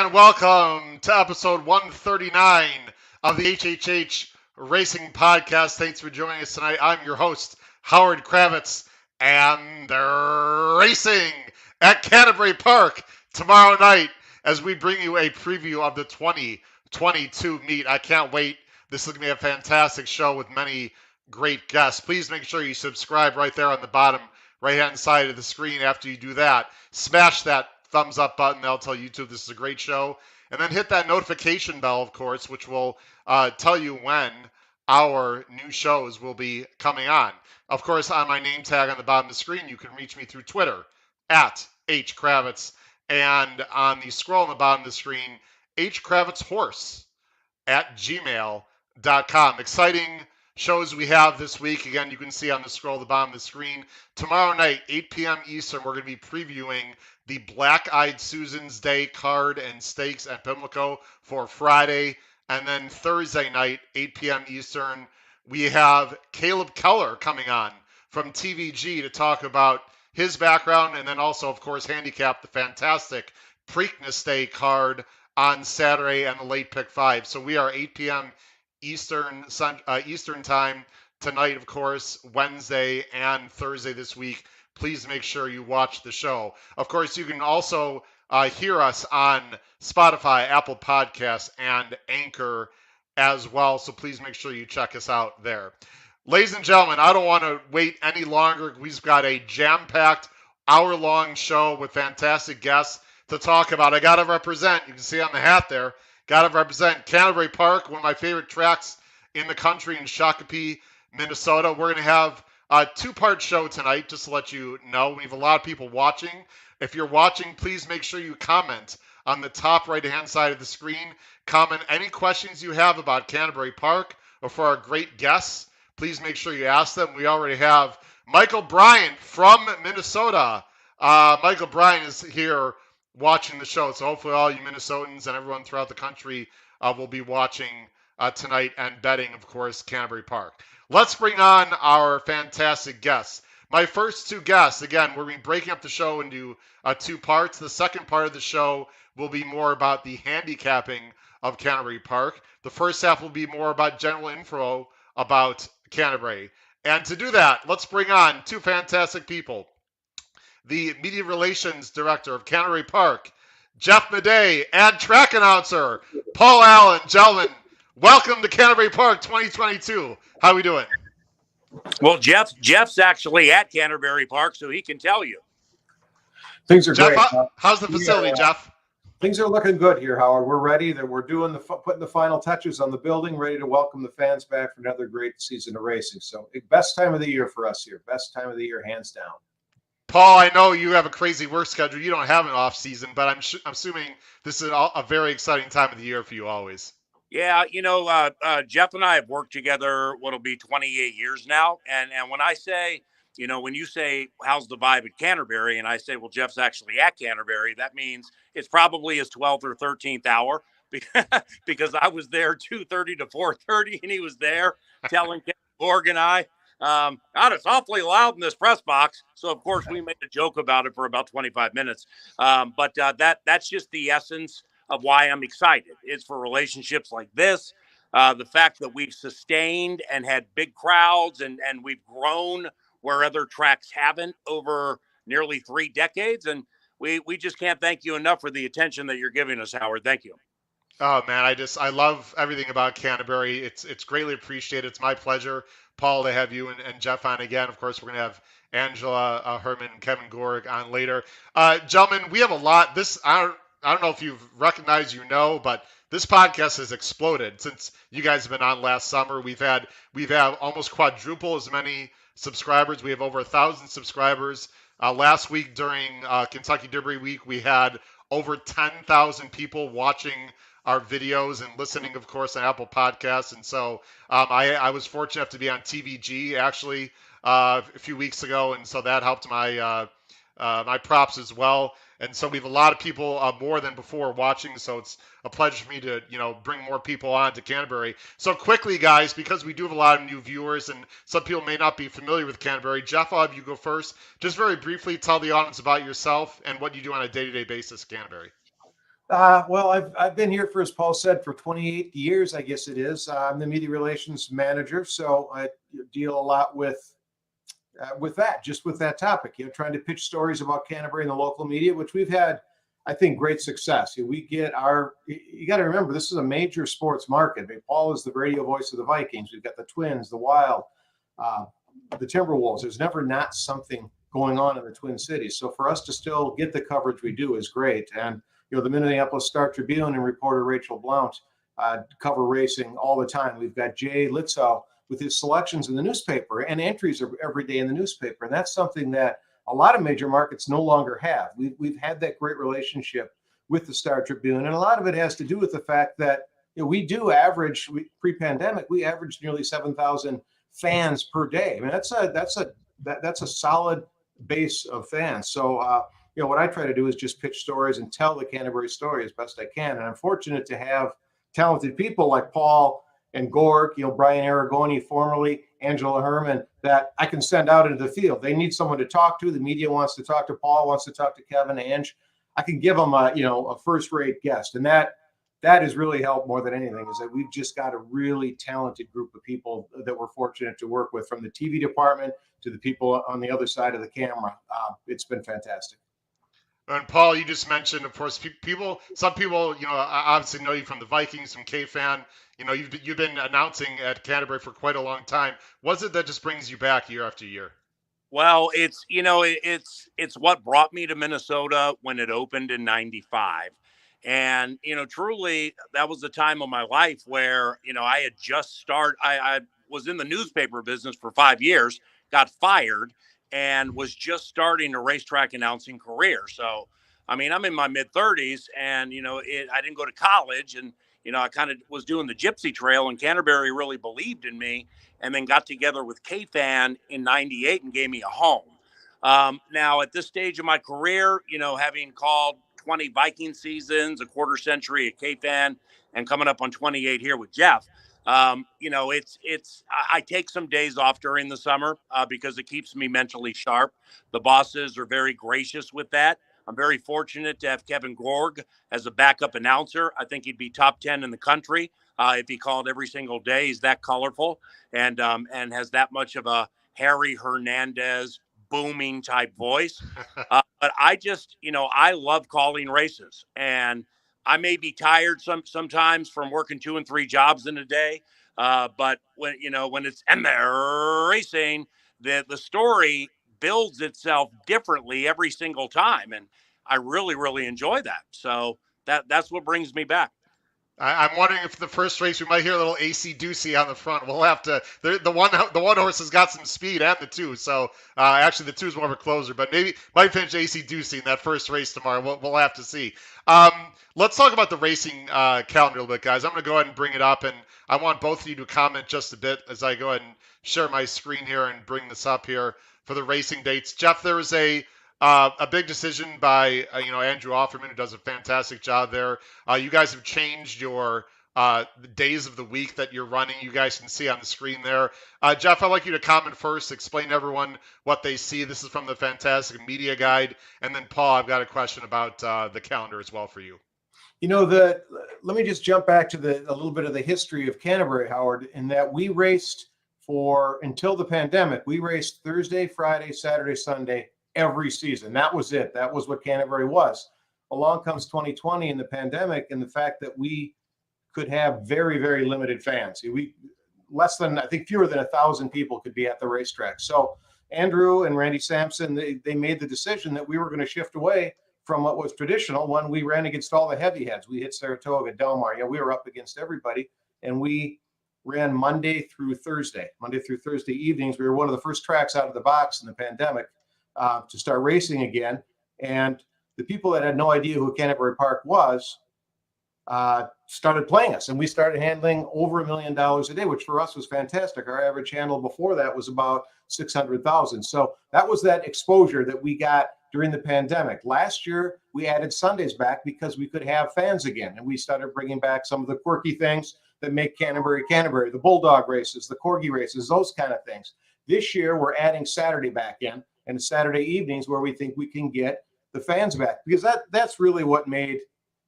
and welcome to episode 139 of the HHH Racing Podcast. Thanks for joining us tonight. I'm your host, Howard Kravitz, and they're racing at Canterbury Park tomorrow night as we bring you a preview of the 2022 meet. I can't wait. This is going to be a fantastic show with many great guests. Please make sure you subscribe right there on the bottom right-hand side of the screen. After you do that, smash that thumbs up button. That'll tell YouTube this is a great show. And then hit that notification bell, of course, which will tell you when our new shows will be coming on. Of course, on my name tag on the bottom of the screen, you can reach me through Twitter at @HKravitz. And on the scroll on the bottom of the screen, hkravitzhorse @gmail.com. Exciting shows we have this week. Again, you can see on the scroll at the bottom of the screen. Tomorrow night, 8 p.m. Eastern, we're going to be previewing the Black-Eyed Susan's Day card and stakes at Pimlico for Friday. And then Thursday night, 8 p.m. Eastern, we have Caleb Keller coming on from TVG to talk about his background, and then also, of course, handicap the fantastic Preakness Day card on Saturday and the late pick 5. So we are 8 p.m. Eastern time tonight, of course, Wednesday and Thursday this week. Please make sure you watch the show. Of course, you can also hear us on Spotify, Apple Podcasts, and Anchor as well. So please make sure you check us out there. Ladies and gentlemen, I don't want to wait any longer. We've got a jam-packed hour-long show with fantastic guests to talk about. I got to represent, you can see on the hat there, got to represent Canterbury Park, one of my favorite tracks in the country in Shakopee, Minnesota. We're going to have a two-part show tonight, just to let you know. We have a lot of people watching. If you're watching, please make sure you comment on the top right-hand side of the screen. Comment any questions you have about Canterbury Park or for our great guests. Please make sure you ask them. We already have Michael Bryant from Minnesota. Michael Bryant is here watching the show, so hopefully all you Minnesotans and everyone throughout the country will be watching tonight and betting, of course, Canterbury Park. Let's bring on our fantastic guests. My first two guests, again, we're going to be breaking up the show into two parts. The second part of the show will be more about the handicapping of Canterbury Park. The first half will be more about general info about Canterbury. And to do that, let's bring on two fantastic people. The Media Relations Director of Canterbury Park, Jeff Maday, and track announcer, Paul Allen. Gentlemen, welcome to Canterbury Park 2022. How are we doing? Well, Jeff's actually at Canterbury Park, so he can tell you. Things are Jeff, great. How's the facility, Jeff? Things are looking good here, Howard. We're ready. That we're doing putting the final touches on the building, ready to welcome the fans back for another great season of racing. So, best time of the year for us here. Best time of the year, hands down. Paul, I know you have a crazy work schedule. You don't have an off season, but I'm assuming this is a very exciting time of the year for you always. Yeah, Jeff and I have worked together what'll be 28 years now. And when I say, when you say, how's the vibe at Canterbury? And I say, well, Jeff's actually at Canterbury. That means it's probably his 12th or 13th hour because I was there 2:30 to 4:30 and he was there telling Kevin Gorg and I, God, it's awfully loud in this press box. So, of course, we made a joke about it for about 25 minutes. But that's just the essence of why I'm excited. It's for relationships like this, the fact that we've sustained and had big crowds and we've grown where other tracks haven't over nearly 3 decades. And we just can't thank you enough for the attention that you're giving us, Howard. Thank you. Oh man, I love everything about Canterbury. It's greatly appreciated. It's my pleasure, Paul, to have you and Jeff on again. Of course, we're gonna have Angela Hermann and Kevin Gorg on later. Gentlemen, we have a lot. I don't know if you've recognized, but this podcast has exploded since you guys have been on last summer. We've had almost quadruple as many subscribers. We have over 1,000 subscribers. Last week during Kentucky Derby Week, we had over 10,000 people watching our videos and listening, of course, on Apple Podcasts. And so I was fortunate enough to be on TVG actually a few weeks ago, and so that helped my props as well. And so we have a lot of people more than before watching. So it's a pleasure for me to, bring more people on to Canterbury. So quickly, guys, because we do have a lot of new viewers and some people may not be familiar with Canterbury. Jeff, I'll have you go first. Just very briefly tell the audience about yourself and what you do on a day-to-day basis at Canterbury. Well, I've been here for, as Paul said, for 28 years, I guess it is. I'm the media relations manager, so I deal a lot with that, just with that topic. Trying to pitch stories about Canterbury in the local media, which we've had, I think, great success. We get you got to remember, this is a major sports market. I mean, Paul is the radio voice of the Vikings. We've got the Twins, the Wild, the Timberwolves. There's never not something going on in the Twin Cities. So for us to still get the coverage we do is great. And the Minneapolis Star-Tribune and reporter Rachel Blount cover racing all the time. We've got Jay Litzow with his selections in the newspaper, and entries are every day in the newspaper. And that's something that a lot of major markets no longer have. We've had that great relationship with the Star-Tribune, and a lot of it has to do with the fact that we do average, pre-pandemic, we averaged nearly 7,000 fans per day. I mean, that's a solid base of fans. So what I try to do is just pitch stories and tell the Canterbury story as best I can. And I'm fortunate to have talented people like Paul and Gorg, Brian Aragoni, formerly Angela Hermann, that I can send out into the field. They need someone to talk to. The media wants to talk to Paul, wants to talk to Kevin, Ange. I can give them a first-rate guest. And that has really helped more than anything, is that we've just got a really talented group of people that we're fortunate to work with, from the TV department to the people on the other side of the camera. It's been fantastic. And Paul, you just mentioned, of course, some people, obviously know you from the Vikings, from K-Fan. You've been announcing at Canterbury for quite a long time. What is it that just brings you back year after year? Well, it's what brought me to Minnesota when it opened in '95. And, truly, that was the time of my life where, I had just started. I was in the newspaper business for 5 years, got fired, and was just starting a racetrack announcing career. So, I'm in my mid 30s, and, I didn't go to college, and, I kind of was doing the gypsy trail, and Canterbury really believed in me, and then got together with K-Fan in '98 and gave me a home. Now, at this stage of my career, having called 20 Viking seasons, a quarter century at K-Fan, and coming up on 28 here with Jeff, I take some days off during the summer because it keeps me mentally sharp. The bosses are very gracious with that. I'm very fortunate to have Kevin Gorg as a backup announcer. I think he'd be top 10 in the country if he called every single day. He's that colorful and has that much of a Harry Hernandez booming type voice. But I just, I love calling races, and I may be tired sometimes from working 2 and 3 jobs in a day. But when it's and they're racing, the story builds itself differently every single time. And I really, really enjoy that. So that's what brings me back. I'm wondering if the first race we might hear a little AC Doocy on the front. We'll have to. The one horse has got some speed, and the two. So actually, the two is more of a closer, but maybe might finish AC Doocy in that first race tomorrow. We'll have to see. Let's talk about the racing calendar a little bit, guys. I'm going to go ahead and bring it up, and I want both of you to comment just a bit as I go ahead and share my screen here and bring this up here for the racing dates. Jeff, there was a big decision by Andrew Offerman, who does a fantastic job there. You guys have changed your the days of the week that you're running. You guys can see on the screen there. Jeff, I'd like you to comment first, explain to everyone what they see. This is from the Fantastic Media Guide. And then, Paul, I've got a question about the calendar as well for you. Let me just jump back to a little bit of the history of Canterbury, Howard, in that we raced until the pandemic, we raced Thursday, Friday, Saturday, Sunday, every season. That was it. That was what Canterbury was. Along comes 2020 and the pandemic, and the fact that we could have very, very limited fans. I think fewer than 1,000 people could be at the racetrack. So Andrew and Randy Sampson, they made the decision that we were going to shift away from what was traditional when we ran against all the heavy heads. We hit Saratoga, Del Mar. We were up against everybody, and we ran Monday through Thursday evenings. We were one of the first tracks out of the box in the pandemic to start racing again. And the people that had no idea who Canterbury Park was started playing us, and we started handling over $1 million a day, which for us was fantastic. Our average handle before that was about 600,000. So that was that exposure that we got during the pandemic. Last year, we added Sundays back because we could have fans again, and we started bringing back some of the quirky things that make Canterbury, the Bulldog races, the Corgi races, those kind of things. This year, we're adding Saturday back in, and Saturday evenings where we think we can get the fans back, because that's really what made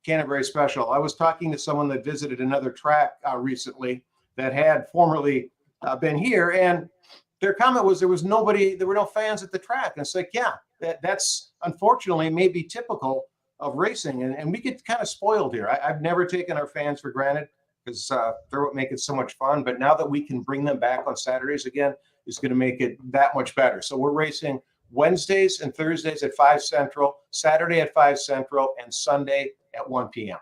Canterbury special. I was talking to someone that visited another track recently that had formerly been here, and their comment was there were no fans at the track. And it's like, yeah, that's unfortunately maybe typical of racing, and we get kind of spoiled here. I've never taken our fans for granted because they're what make it so much fun. But now that we can bring them back on Saturdays again, is going to make it that much better. So we're racing Wednesdays and Thursdays at 5 Central, Saturday at 5 Central, and Sunday at 1 p.m.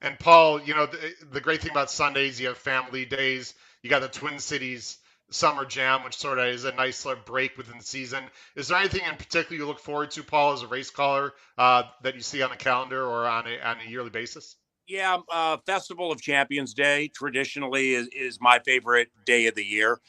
And Paul, the great thing about Sundays, you have family days. You got the Twin Cities Summer Jam, which sort of is a nice sort of break within the season. Is there anything in particular you look forward to, Paul, as a race caller that you see on the calendar or on a yearly basis? Yeah, Festival of Champions Day traditionally is my favorite day of the year.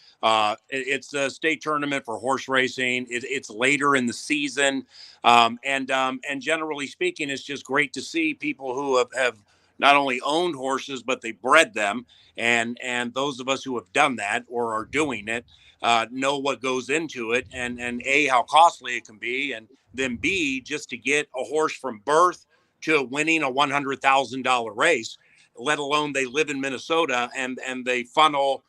It's the state tournament for horse racing. It's later in the season, and generally speaking, it's just great to see people who have not only owned horses but they bred them, and those of us who have done that or are doing it know what goes into it, and A, how costly it can be, and then B, just to get a horse from birth to winning a $100,000 race, let alone they live in Minnesota and they funnel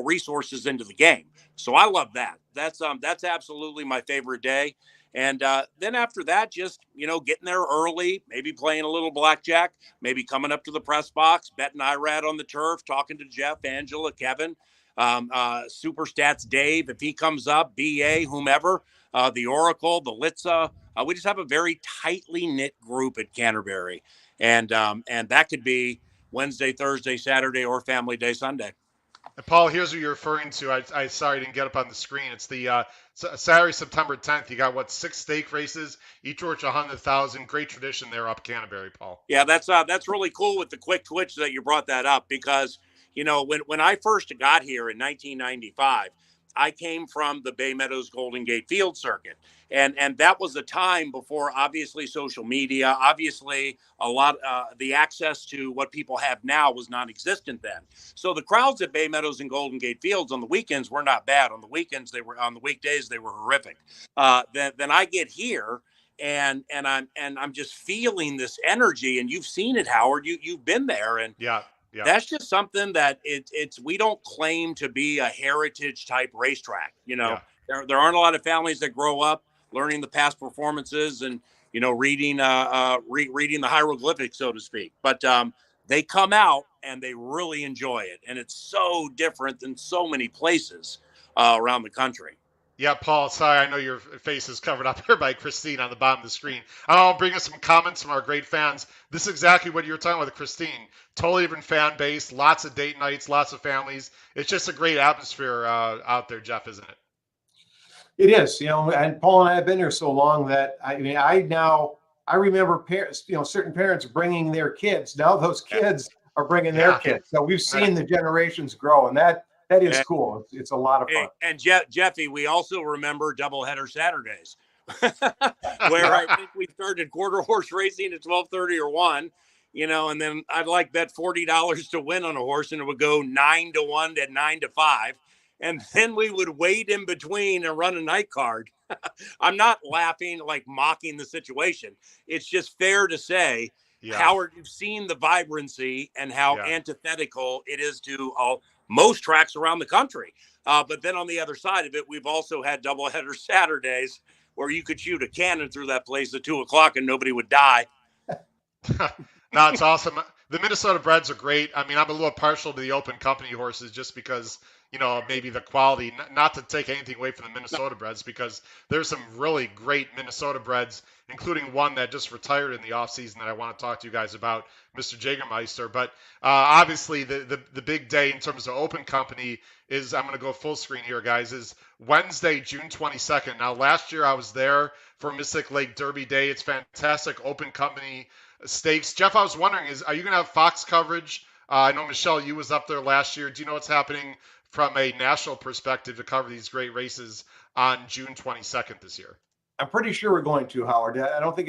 resources into the game. So I love that. That's absolutely my favorite day. And then after that, just getting there early, maybe playing a little blackjack, maybe coming up to the press box, betting IRAD on the turf, talking to Jeff, Angela, Kevin, Super Stats Dave if he comes up, BA, whomever, the Oracle, the Litza. We just have a very tightly knit group at Canterbury, and that could be Wednesday, Thursday, Saturday, or Family Day Sunday. And Paul, here's what you're referring to. I sorry I didn't get up on the screen. It's the Saturday, September 10th. You got 6 stake races, each worth 100,000. Great tradition there up Canterbury, Paul. Yeah, that's really cool with the quick twitch that you brought that up, because when I first got here in 1995. I came from the Bay Meadows Golden Gate Field Circuit. And that was a time before, obviously, social media, obviously, a lot the access to what people have now was non-existent then. So the crowds at Bay Meadows and Golden Gate Fields on the weekends were not bad. On the weekdays they were horrific. Then I get here and I'm just feeling this energy, and you've seen it, Howard. You've been there, and yeah. That's just something that we don't claim to be a heritage type racetrack. There aren't a lot of families that grow up learning the past performances and reading reading the hieroglyphics, so to speak. But they come out and they really enjoy it, and it's so different than so many places around the country. Yeah, Paul, sorry, I know your face is covered up here by Christine on the bottom of the screen. I'll bring us some comments from our great fans. This is exactly what you were talking about with Christine. Totally different fan base, lots of date nights, lots of families. It's just a great atmosphere out there, Jeff, isn't it? It is, and Paul and I have been here so long that I remember parents, certain parents bringing their kids. Now those kids are bringing their kids. So we've seen the generations grow, and that is cool. It's a lot of fun. And Jeffy, we also remember doubleheader Saturdays, where I think we started quarter horse racing at 12:30 or 1, and then I'd bet $40 to win on a horse, and it would go 9-1 to 9-5. And then we would wait in between and run a night card. I'm not laughing, mocking the situation. It's just fair to say, Howard, you've seen the vibrancy and how antithetical it is to most tracks around the country. But then on the other side of it, we've also had doubleheader Saturdays where you could shoot a cannon through that place at 2:00 and nobody would die. No, it's awesome. The Minnesota breds are great. I mean, I'm a little partial to the open company horses just because, maybe the quality, not to take anything away from the Minnesota breds, because there's some really great Minnesota breds, including one that just retired in the offseason that I want to talk to you guys about, Mr. Jägermeister. But obviously the big day in terms of open company is, I'm going to go full screen here, guys, is Wednesday, June 22nd. Now, last year I was there for Mystic Lake Derby Day. It's fantastic open company stakes. Jeff, I was wondering, are you going to have Fox coverage? I know, Michelle, you was up there last year. Do you know what's happening from a national perspective to cover these great races on June 22nd this year? I'm pretty sure we're going to, Howard. I don't think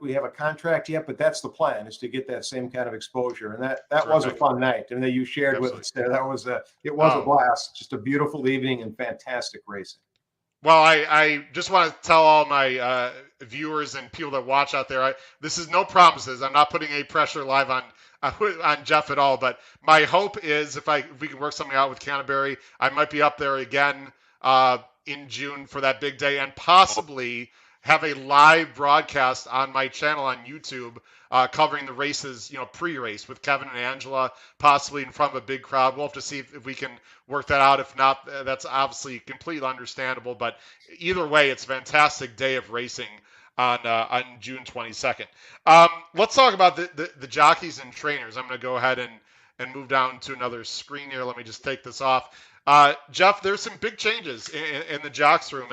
we have a contract yet, but that's the plan, is to get that same kind of exposure. And that was a fun night. And that you shared with us there. It was a blast. Just a beautiful evening and fantastic racing. Well, I just want to tell all my viewers and people that watch out there, this is no promises. I'm not putting any pressure live on Jeff at all. But my hope is if we can work something out with Canterbury, I might be up there again in June for that big day, and possibly have a live broadcast on my channel on YouTube covering the races, pre-race with Kevin and Angela, possibly in front of a big crowd. We'll have to see if we can work that out. If not, that's obviously completely understandable. But either way, it's a fantastic day of racing on June 22nd. Let's talk about the jockeys and trainers. I'm going to go ahead and move down to another screen here. Let me just take this off. Jeff, there's some big changes in the jocks room,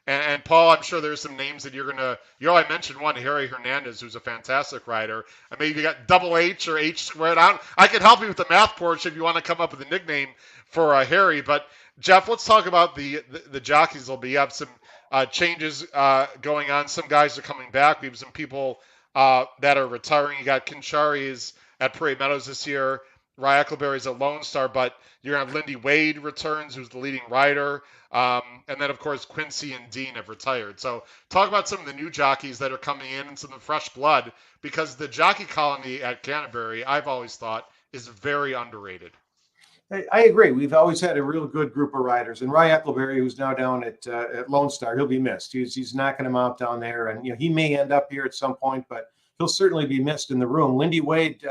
and Paul, I'm sure there's some names that you already mentioned one, Harry Hernandez, who's a fantastic rider. I mean, you got double H or H squared. I can help you with the math portion if you want to come up with a nickname for Harry. But Jeff, let's talk about the jockeys. You have some changes going on. Some guys are coming back. We have some people that are retiring. You got Kinchari's at Prairie Meadows this year. Rye Eckleberry's a Lone Star, but you're going to have Lindy Wade returns, who's the leading rider. And then, of course, Quincy and Dean have retired. So talk about some of the new jockeys that are coming in and some of the fresh blood, because the jockey colony at Canterbury, I've always thought, is very underrated. I agree. We've always had a real good group of riders, and Rye Eckleberry, who's now down at Lone Star, he'll be missed. He's knocking him out down there, and he may end up here at some point, but he'll certainly be missed in the room. Lindy Wade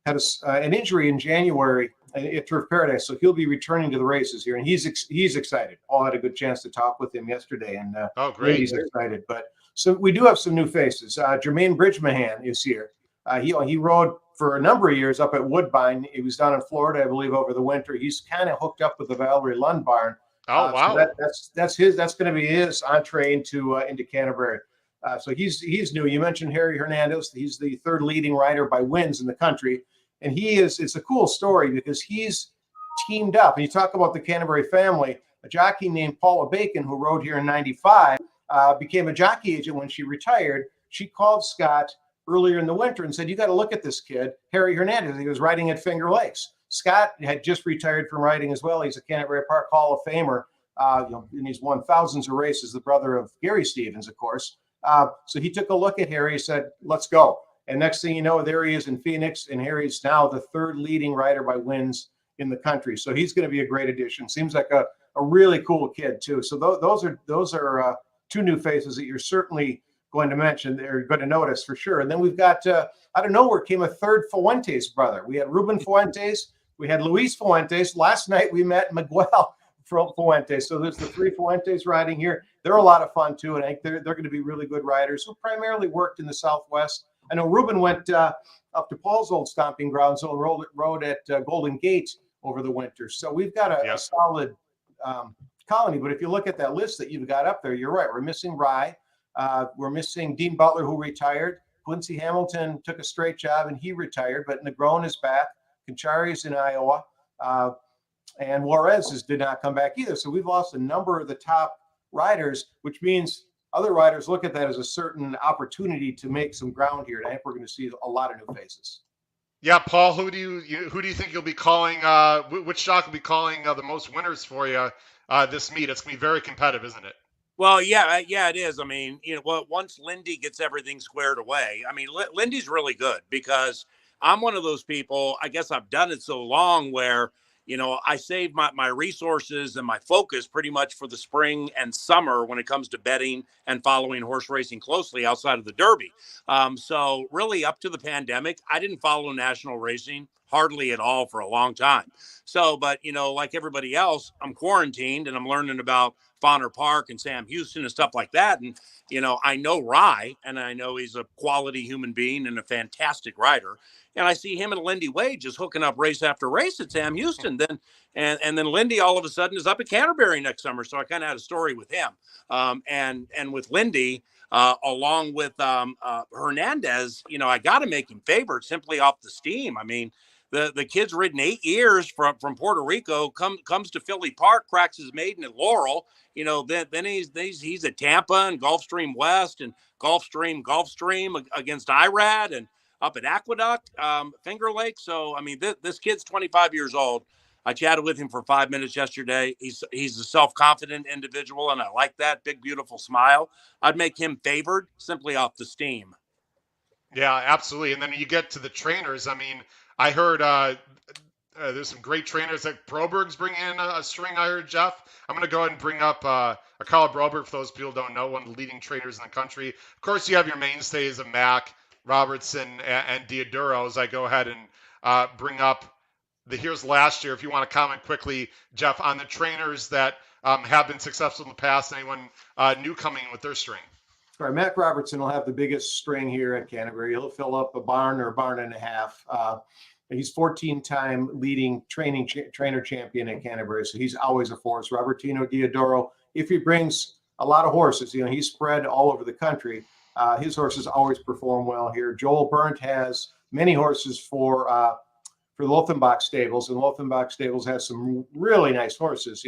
had an injury in January at Turf Paradise, so he'll be returning to the races here, and he's excited. All had a good chance to talk with him yesterday, and great. He's excited. But so we do have some new faces. Jermaine Bridgemahan is here. He rode for a number of years up at Woodbine. He was down in Florida, I believe, over the winter. He's kind of hooked up with the Valerie Lund barn. Oh, wow. So that's going to be his entree into Canterbury. So he's new. You mentioned Harry Hernandez. He's the third leading rider by wins in the country. And it's a cool story because he's teamed up. And you talk about the Canterbury family, a jockey named Paula Bacon, who rode here in 95, became a jockey agent when she retired. She called Scott earlier in the winter and said, you got to look at this kid, Harry Hernandez. He was riding at Finger Lakes. Scott had just retired from riding as well. He's a Canterbury Park Hall of Famer, and he's won thousands of races, the brother of Gary Stevens, of course. So he took a look at Harry and said, let's go. And next thing you know, there he is in Phoenix, and Harry's now the third leading rider by wins in the country. So he's going to be a great addition. Seems like a really cool kid, too. So those are two new faces that you're certainly going to mention. They're going to notice for sure. And then we've got, out of nowhere came a third Fuentes brother. We had Ruben Fuentes. We had Luis Fuentes. Last night we met Miguel Fuentes. So there's the three Fuentes riding here. They're a lot of fun, too. And I think they're going to be really good riders who primarily worked in the Southwest. I know Ruben went up to Paul's old stomping grounds and rode at Golden Gate over the winter. So we've got a solid colony. But if you look at that list that you've got up there, you're right. We're missing Rye. We're missing Dean Butler, who retired. Quincy Hamilton took a straight job and he retired. But Negron is back. Kinchari's in Iowa. And Juarez did not come back either. So we've lost a number of the top riders, which means other riders look at that as a certain opportunity to make some ground here. And I think we're going to see a lot of new faces. Yeah, Paul, who do you think you'll be calling? Which jock will be calling the most winners for you this meet? It's going to be very competitive, isn't it? Well, yeah, it is. I mean, once Lindy gets everything squared away, I mean, Lindy's really good because I'm one of those people. I guess I've done it so long where I save my resources and my focus pretty much for the spring and summer when it comes to betting and following horse racing closely outside of the Derby. So really up to the pandemic, I didn't follow national racing hardly at all for a long time. So, but, like everybody else, I'm quarantined and I'm learning about Bonner Park and Sam Houston and stuff like that. And, I know Rye and I know he's a quality human being and a fantastic rider. And I see him and Lindy Wade just hooking up race after race at Sam Houston. Then and then Lindy all of a sudden is up at Canterbury next summer. So I kind of had a story with him. And with Lindy, along with Hernandez, I got to make him favored simply off the steam. I mean, the kid's ridden 8 years from Puerto Rico, comes to Philly Park, cracks his maiden at Laurel. Then he's at Tampa and Gulfstream West and Gulfstream against IRAD and up at Aqueduct, Finger Lake. So, I mean, this kid's 25 years old. I chatted with him for 5 minutes yesterday. He's a self-confident individual, and I like that big, beautiful smile. I'd make him favored simply off the steam. Yeah, absolutely. And then you get to the trainers. I mean, I heard there's some great trainers that Broberg's bringing in a string. I heard Jeff. I'm going to go ahead and bring up Carl Broberg, for those people who don't know, one of the leading trainers in the country. Of course, you have your mainstays of Mac, Robertson, and Dioduros. I go ahead and bring up the here's last year. If you want to comment quickly, Jeff, on the trainers that have been successful in the past, anyone new coming in with their string. All right, Mac Robertson will have the biggest string here at Canterbury. He'll fill up a barn or a barn and a half. He's 14-time leading trainer champion at Canterbury, so he's always a force. Robertino Diodoro, if he brings a lot of horses, he's spread all over the country. His horses always perform well here. Joel Burnt has many horses for the Lothenbach stables, and Lothenbach stables has some really nice horses,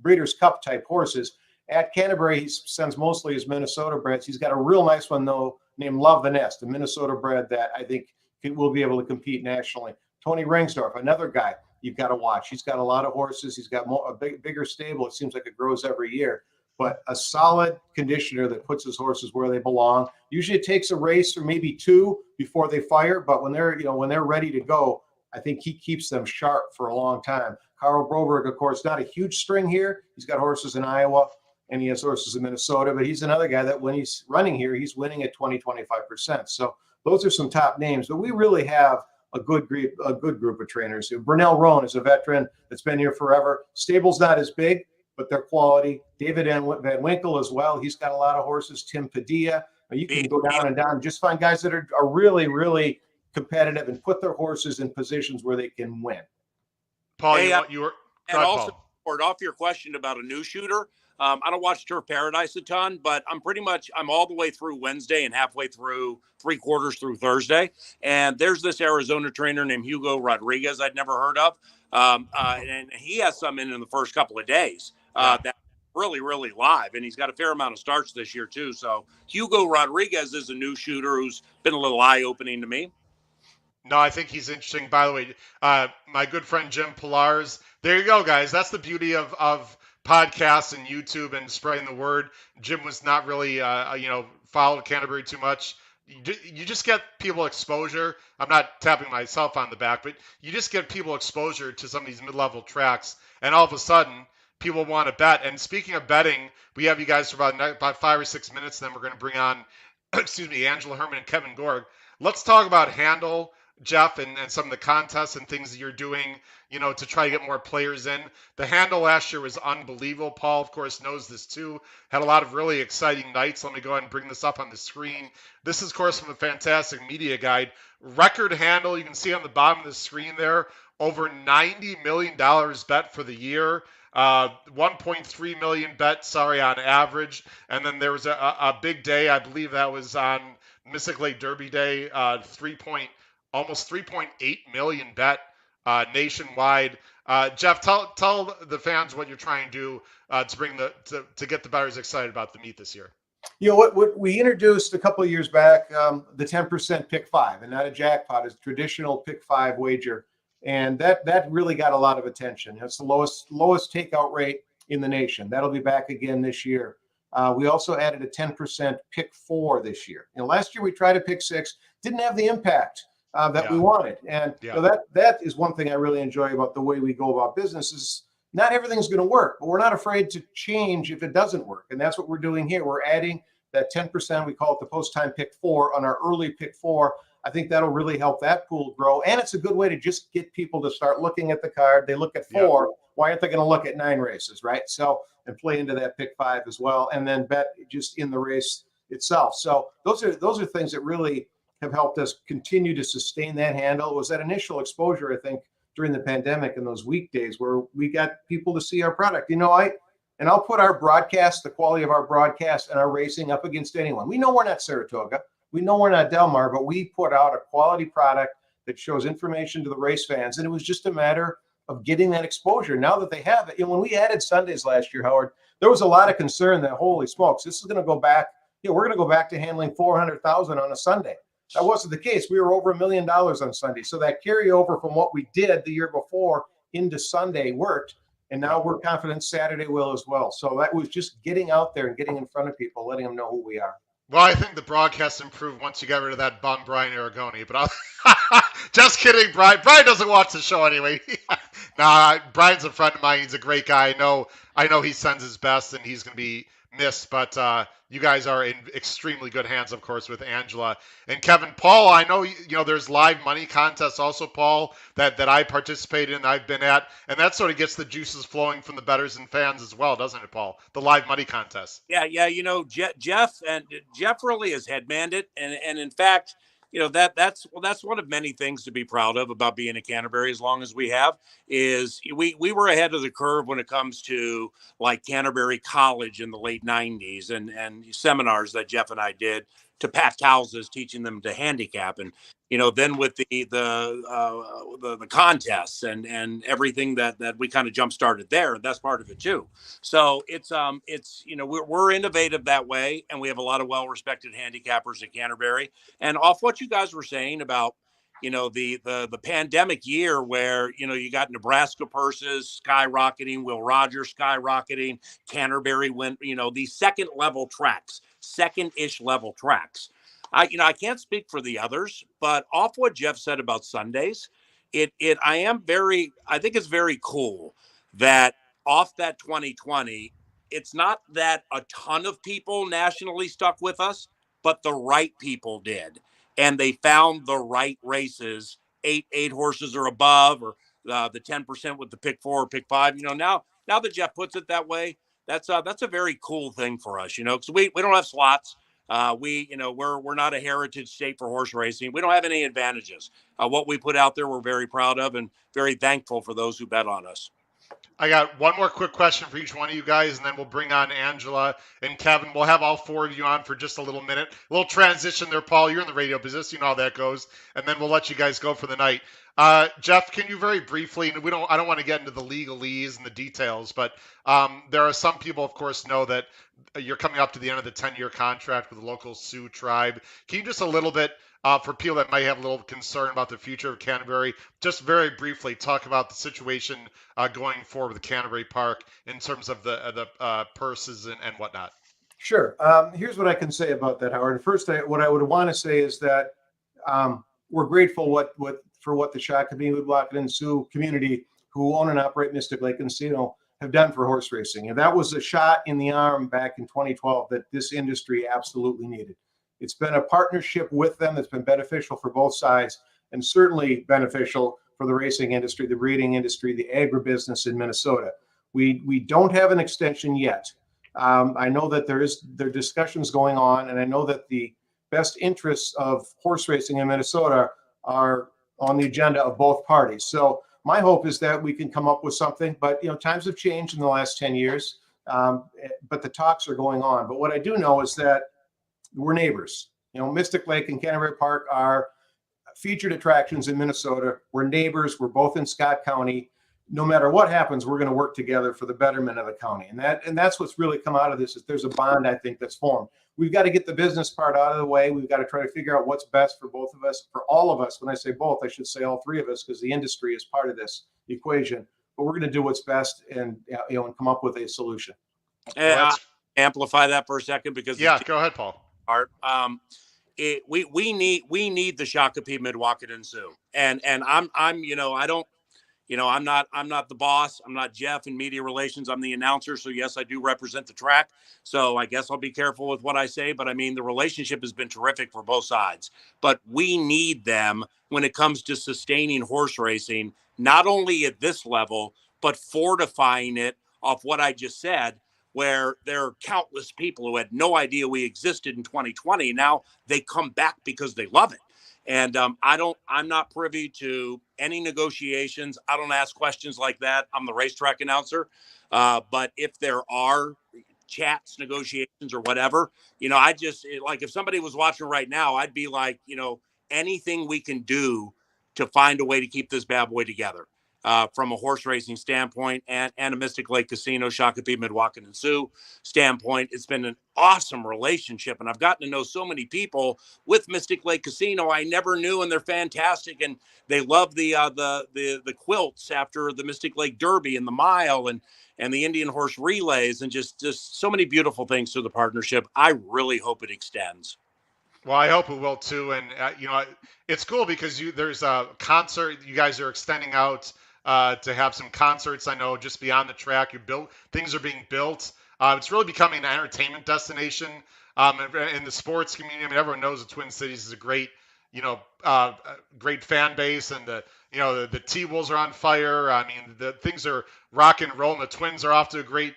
Breeders' Cup type horses. At Canterbury, he sends mostly his Minnesota breds. He's got a real nice one, though, named Love the Nest, a Minnesota bred that I think will be able to compete nationally. Tony Ringsdorf, another guy you've got to watch. He's got a lot of horses. He's got a bigger stable. It seems like it grows every year. But a solid conditioner that puts his horses where they belong. Usually it takes a race or maybe two before they fire, but when they're ready to go, I think he keeps them sharp for a long time. Carl Broberg, of course, not a huge string here. He's got horses in Iowa, and he has horses in Minnesota, but he's another guy that when he's running here, he's winning at 20-25%. So those are some top names, but we really have a good group of trainers. Brunel Roan is a veteran that's been here forever. Stable's not as big, but they're quality. David Van Winkle as well. He's got a lot of horses. Tim Padilla. You can go down and down and just find guys that are really, really competitive and put their horses in positions where they can win. Paul, Hey, you were and also, off your question about a new shooter, I don't watch Turf Paradise a ton, but I'm all the way through Wednesday and halfway through 3/4 through Thursday. And there's this Arizona trainer named Hugo Rodriguez I'd never heard of. And he has some in the first couple of days that really, really live. And he's got a fair amount of starts this year too. So Hugo Rodriguez is a new shooter who's been a little eye-opening to me. No, I think he's interesting. By the way, my good friend Jim Pilars. There you go, guys. That's the beauty of podcasts and YouTube and spreading the word. Jim was not really, followed Canterbury too much. You just get people exposure. I'm not tapping myself on the back, but you just get people exposure to some of these mid-level tracks, and all of a sudden, people want to bet. And speaking of betting, we have you guys for about 5 or 6 minutes. Then we're going to bring on, Angela Hermann and Kevin Gorg. Let's talk about handle, Jeff, and some of the contests and things that you're doing, to try to get more players in. The handle last year was unbelievable. Paul, of course, knows this too. Had a lot of really exciting nights. Let me go ahead and bring this up on the screen. This is, of course, from a fantastic media guide. Record handle, you can see on the bottom of the screen there, over $90 million bet for the year. 1.3 million bet, on average. And then there was a big day, I believe that was on Mystic Lake Derby Day, almost 3.8 million bet nationwide. Jeff, tell the fans what you're trying to do to bring to get the bettors excited about the meet this year. What we introduced a couple of years back, the 10% pick five, and not a jackpot, is traditional pick five wager, and that really got a lot of attention. It's the lowest takeout rate in the nation. That'll be back again this year. We also added a 10% pick four this year. Last year we tried to pick six, didn't have the impact that we wanted. And that is one thing I really enjoy about the way we go about business is not everything's going to work, but we're not afraid to change if it doesn't work. And that's what we're doing here. We're adding that 10%. We call it the post-time pick four on our early pick four. I think that'll really help that pool grow. And it's a good way to just get people to start looking at the card. They look at four. Yep. Why aren't they going to look at 9 races, right? So, and play into that pick five as well, and then bet just in the race itself. So those are things that really have helped us continue to sustain that handle. It was that initial exposure, I think, during the pandemic and those weekdays where we got people to see our product. I'll put our broadcast, the quality of our broadcast and our racing up against anyone. We know we're not Saratoga. We know we're not Del Mar, but we put out a quality product that shows information to the race fans. And it was just a matter of getting that exposure. Now that they have it, when we added Sundays last year, Howard, there was a lot of concern that, holy smokes, this is going to go back. We're going to go back to handling 400,000 on a Sunday. That wasn't the case. We were over $1 million on Sunday. So that carryover from what we did the year before into Sunday worked. And now we're confident Saturday will as well. So that was just getting out there and getting in front of people, letting them know who we are. Well, I think the broadcast improved once you got rid of that bum Brian Aragoni. But I'll just kidding, Brian. Brian doesn't watch the show anyway. Nah, Brian's a friend of mine. He's a great guy. I know he sends his best, and he's going to be missed. But you guys are in extremely good hands, of course, with Angela and Kevin. Paul, I know there's live money contests also, Paul, that I participated in, I've been at, and that sort of gets the juices flowing from the bettors and fans as well, doesn't it, Paul? The live money contest. Yeah. Jeff really has headmanned it, and in fact, that's one of many things to be proud of about being at Canterbury as long as we have. Is we were ahead of the curve when it comes to like Canterbury College in the late 90s and seminars that Jeff and I did to packed houses teaching them to handicap, and then with the contests and everything that we kind of jump started there, and that's part of it too. So it's we're innovative that way, and we have a lot of well-respected handicappers at Canterbury. And off what you guys were saying about the pandemic year where you got Nebraska purses skyrocketing, Will Rogers skyrocketing, Canterbury went these second-ish level tracks. I can't speak for the others, but off what Jeff said about Sundays, I think it's very cool that off that 2020, it's not that a ton of people nationally stuck with us, but the right people did. And they found the right races, eight horses or above, or the 10% with the pick 4 or pick 5. Now that Jeff puts it that way, that's a very cool thing for us, because we don't have slots. We're not a heritage state for horse racing. We don't have any advantages. What we put out there, we're very proud of and very thankful for those who bet on us. I got one more quick question for each one of you guys, and then we'll bring on Angela and Kevin. We'll have all four of you on for just a little minute. A little transition there, Paul. You're in the radio business. You know how that goes. And then we'll let you guys go for the night. Jeff, can you very briefly, and I don't want to get into the legalese and the details, but there are some people, of course, know that you're coming up to the end of the 10-year contract with the local Sioux tribe. Can you just a little bit, for people that might have a little concern about the future of Canterbury, just very briefly talk about the situation going forward with Canterbury Park in terms of the purses and whatnot? Sure. Here's what I can say about that, Howard. First, what I would want to say is that we're grateful for what the Shakopee, Woodblock, and Sioux community who own and operate Mystic Lake and Casino have done for horse racing. And that was a shot in the arm back in 2012 that this industry absolutely needed. It's been a partnership with them that's been beneficial for both sides, and certainly beneficial for the racing industry, the breeding industry, the agribusiness in Minnesota. We don't have an extension yet. I know that there are discussions going on, and I know that the best interests of horse racing in Minnesota are on the agenda of both parties. So my hope is that we can come up with something, but times have changed in the last 10 years, but the talks are going on. But what I do know is that we're neighbors. Mystic Lake and Canterbury Park are featured attractions in Minnesota. We're neighbors. We're both in Scott County. No matter what happens, we're going to work together for the betterment of the county. And that's what's really come out of this, is there's a bond, I think, that's formed. We've got to get the business part out of the way. We've got to try to figure out what's best for both of us, for all of us. When I say both, I should say all three of us, because the industry is part of this equation. But we're going to do what's best and come up with a solution. And amplify that for a second, because go ahead, Paul. Art. We need the Shakopee, Midwalket, and Sioux. And I'm not the boss. I'm not Jeff in media relations. I'm the announcer. So yes, I do represent the track. So I guess I'll be careful with what I say, but I mean, the relationship has been terrific for both sides, but we need them when it comes to sustaining horse racing, not only at this level, but fortifying it off what I just said, where there are countless people who had no idea we existed in 2020. Now they come back because they love it. And I'm not privy to any negotiations. I don't ask questions like that. I'm the racetrack announcer. But if there are chats, negotiations, or whatever, if somebody was watching right now, I'd be like, anything we can do to find a way to keep this bad boy together. from a horse racing standpoint, and a Mystic Lake Casino, Shakopee, Midwaukee, and Sioux standpoint. It's been an awesome relationship, and I've gotten to know so many people with Mystic Lake Casino I never knew, and they're fantastic, and they love the quilts after the Mystic Lake Derby and the mile and the Indian horse relays, and just so many beautiful things to the partnership. I really hope it extends. Well, I hope it will too, and it's cool because there's a concert. You guys are extending out to have some concerts. I know just beyond the track, things are being built. It's really becoming an entertainment destination in the sports community. I mean, everyone knows the Twin Cities is a great, great fan base, and the T-Wolves are on fire. I mean, the things are rock and rolling. The Twins are off to a great,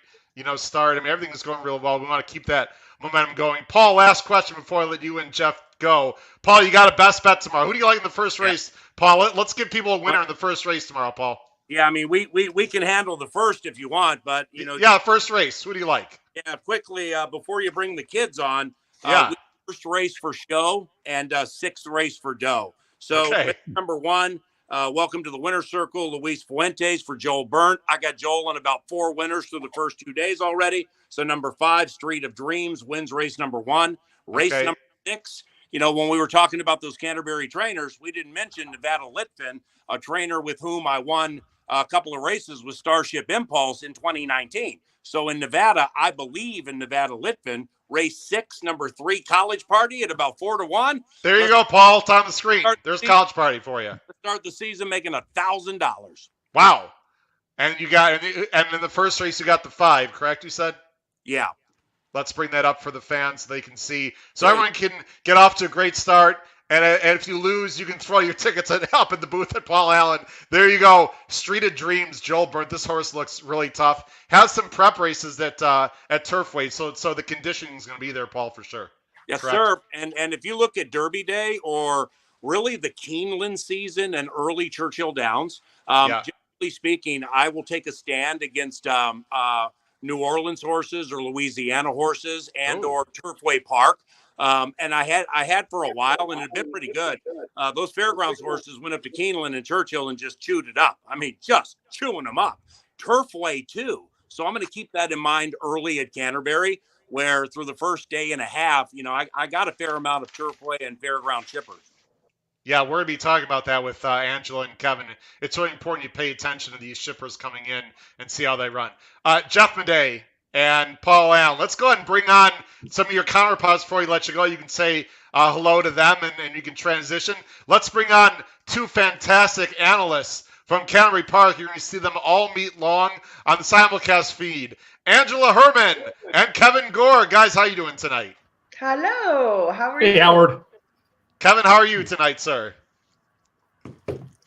start. I mean, everything is going real well. We want to keep that momentum going. Paul, last question before I let you and Jeff go. Paul, you got a best bet tomorrow. Who do you like in the first race? Paul, let's give people a winner in the first race tomorrow, Paul. Yeah, I mean, we can handle the first if you want, but, Yeah, first race. Who do you like? Yeah, quickly, before you bring the kids on, first race for show and sixth race for dough. So number 1, welcome to the winner's circle, Luis Fuentes for Joel Burnt. I got Joel in about 4 winners through the first 2 days already. So number 5, Street of Dreams, wins race number 1. Race number 6, when we were talking about those Canterbury trainers, we didn't mention Nevada Litfin, a trainer with whom I won a couple of races with Starship Impulse in 2019. So in Nevada, I believe in Nevada Litfin, race 6, number 3, College Party at about 4-1. There you go, Paul. It's on the screen. There's College Party for you. Start the season making $1,000. Wow. And you got, and in the first race, you got the 5, correct? You said? Yeah. Let's bring that up for the fans so they can see. So everyone can get off to a great start. And if you lose, you can throw your tickets up in the booth at Paul Allen. There you go. Street of Dreams, Joel Burnt. This horse looks really tough. Has some prep races at Turfway, so the conditioning is going to be there, Paul, for sure. Yes, sir. And if you look at Derby Day or really the Keeneland season and early Churchill Downs, generally speaking, I will take a stand against New Orleans horses or Louisiana horses and or Turfway Park. And I had for a while, and it had been pretty good. Those fairgrounds horses went up to Keeneland and Churchill and just chewed it up. I mean, just chewing them up. Turfway too. So I'm going to keep that in mind early at Canterbury, where through the first day and a half, I got a fair amount of Turfway and fairground chippers. Yeah, we're going to be talking about that with Angela and Kevin. It's really important you pay attention to these shippers coming in and see how they run. Jeff Maday and Paul Allen, let's go ahead and bring on some of your counterparts before we let you go. You can say hello to them and you can transition. Let's bring on 2 fantastic analysts from Canterbury Park. You're going to see them all meet long on the simulcast feed. Angela Hermann and Kevin Gorg. Guys, how you doing tonight? Hello. How are you? Hey, Howard. Kevin, how are you tonight, sir?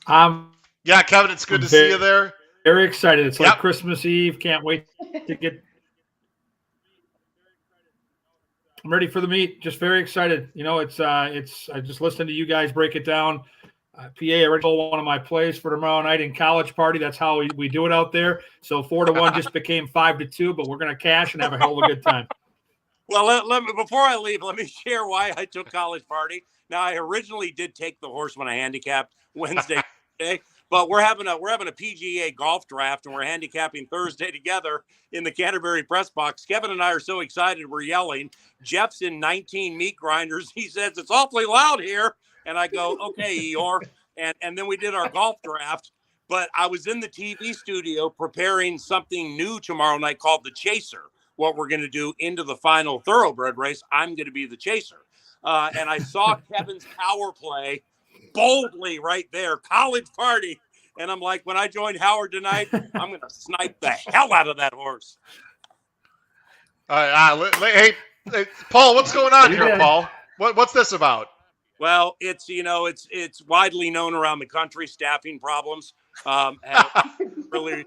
Yeah, Kevin, it's good to see you there. Very excited. It's like Christmas Eve. Can't wait to get. I'm ready for the meet. Just very excited. It's I just listened to you guys break it down. PA, I already told one of my plays for tomorrow night in College Party. That's how we do it out there. So 4-1 just became 5-2, but we're going to cash and have a hell of a good time. Well, let me, before I leave, let me share why I took College Party. Now, I originally did take the horse when I handicapped Wednesday, but we're having a PGA golf draft, and we're handicapping Thursday together in the Canterbury press box. Kevin and I are so excited, we're yelling. Jeff's in 19 meat grinders. He says, it's awfully loud here. And I go, okay, Eeyore. And then we did our golf draft. But I was in the TV studio preparing something new tomorrow night called The Chaser, what we're going to do into the final thoroughbred race. I'm going to be the chaser. And I saw Kevin's power play boldly right there, College Party. And I'm like, when I join Howard tonight, I'm going to snipe the hell out of that horse. Hey, Paul, what's going on here, Paul? What's this about? Well, it's widely known around the country, staffing problems really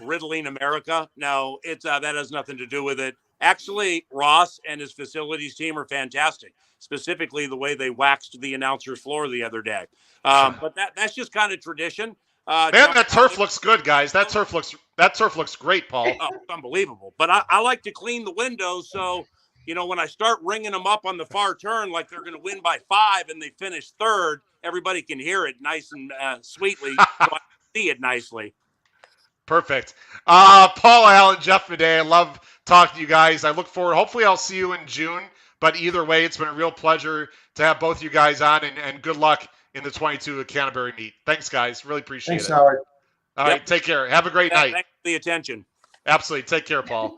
riddling America. No, that has nothing to do with it. Actually, Ross and his facilities team are fantastic, specifically the way they waxed the announcer's floor the other day. But that's just kind of tradition. Man, that turf looks good, guys. That turf looks great, Paul. Oh, it's unbelievable. But I like to clean the windows, so when I start ringing them up on the far turn like they're going to win by 5 and they finish third, everybody can hear it nice and sweetly. So I see it nicely. Perfect. Paul Allen, Jeff Maday, I love talking to you guys. I look forward. Hopefully, I'll see you in June. But either way, it's been a real pleasure to have both you guys on, and good luck in the 22 at Canterbury Meet. Thanks, guys. Really appreciate Thanks, it. Howard. All right, take care. Have a great night. Thanks for the attention. Absolutely. Take care, Paul.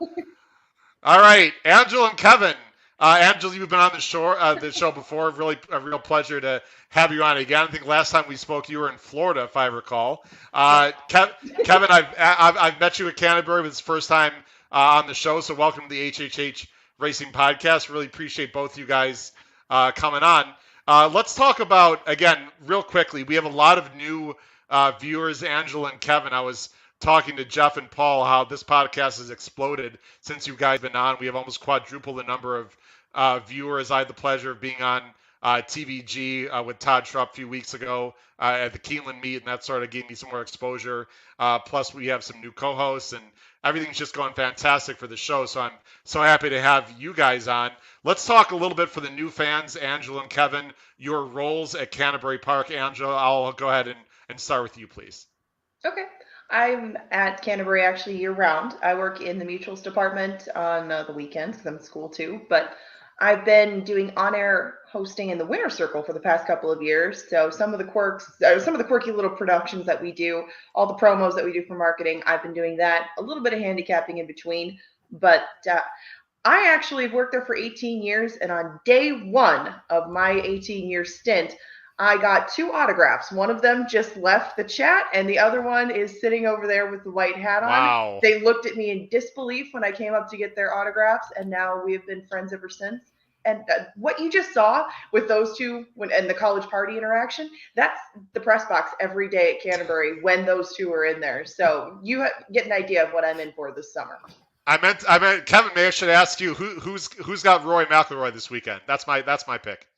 All right, Angela and Kevin. Angela, you've been on the show before. Really, a real pleasure to have you on again. I think last time we spoke, you were in Florida, if I recall. Kevin, I've met you at Canterbury, but it's the first time on the show. So welcome to the HHH Racing Podcast. Really appreciate both you guys coming on. Let's talk about, again, real quickly. We have a lot of new viewers, Angela and Kevin. I was talking to Jeff and Paul how this podcast has exploded since you guys have been on. We have almost quadrupled the number of viewers. I had the pleasure of being on TVG with Todd Schrupp a few weeks ago at the Keeneland meet, and that sort of gave me some more exposure. Plus, we have some new co-hosts, and everything's just going fantastic for the show. So I'm so happy to have you guys on. Let's talk a little bit for the new fans, Angela and Kevin, your roles at Canterbury Park. Angela, I'll go ahead and start with you, please. Okay. I'm at Canterbury actually year-round. I work in the mutuals department on the weekends because I'm in school too. But I've been doing on-air hosting in the Winter Circle for the past couple of years. So some of the quirky little productions that we do, all the promos that we do for marketing, I've been doing that. A little bit of handicapping in between. But I actually have worked there for 18 years. And on day one of my 18-year stint, I got 2 autographs. One of them just left the chat, and the other one is sitting over there with the white hat on. Wow. They looked at me in disbelief when I came up to get their autographs, and now we have been friends ever since. And what you just saw with those two and the college party interaction, that's the press box every day at Canterbury when those two are in there. So you get an idea of what I'm in for this summer. I meant Kevin. Maybe I should ask you who's got Rory McIlroy this weekend. That's my pick.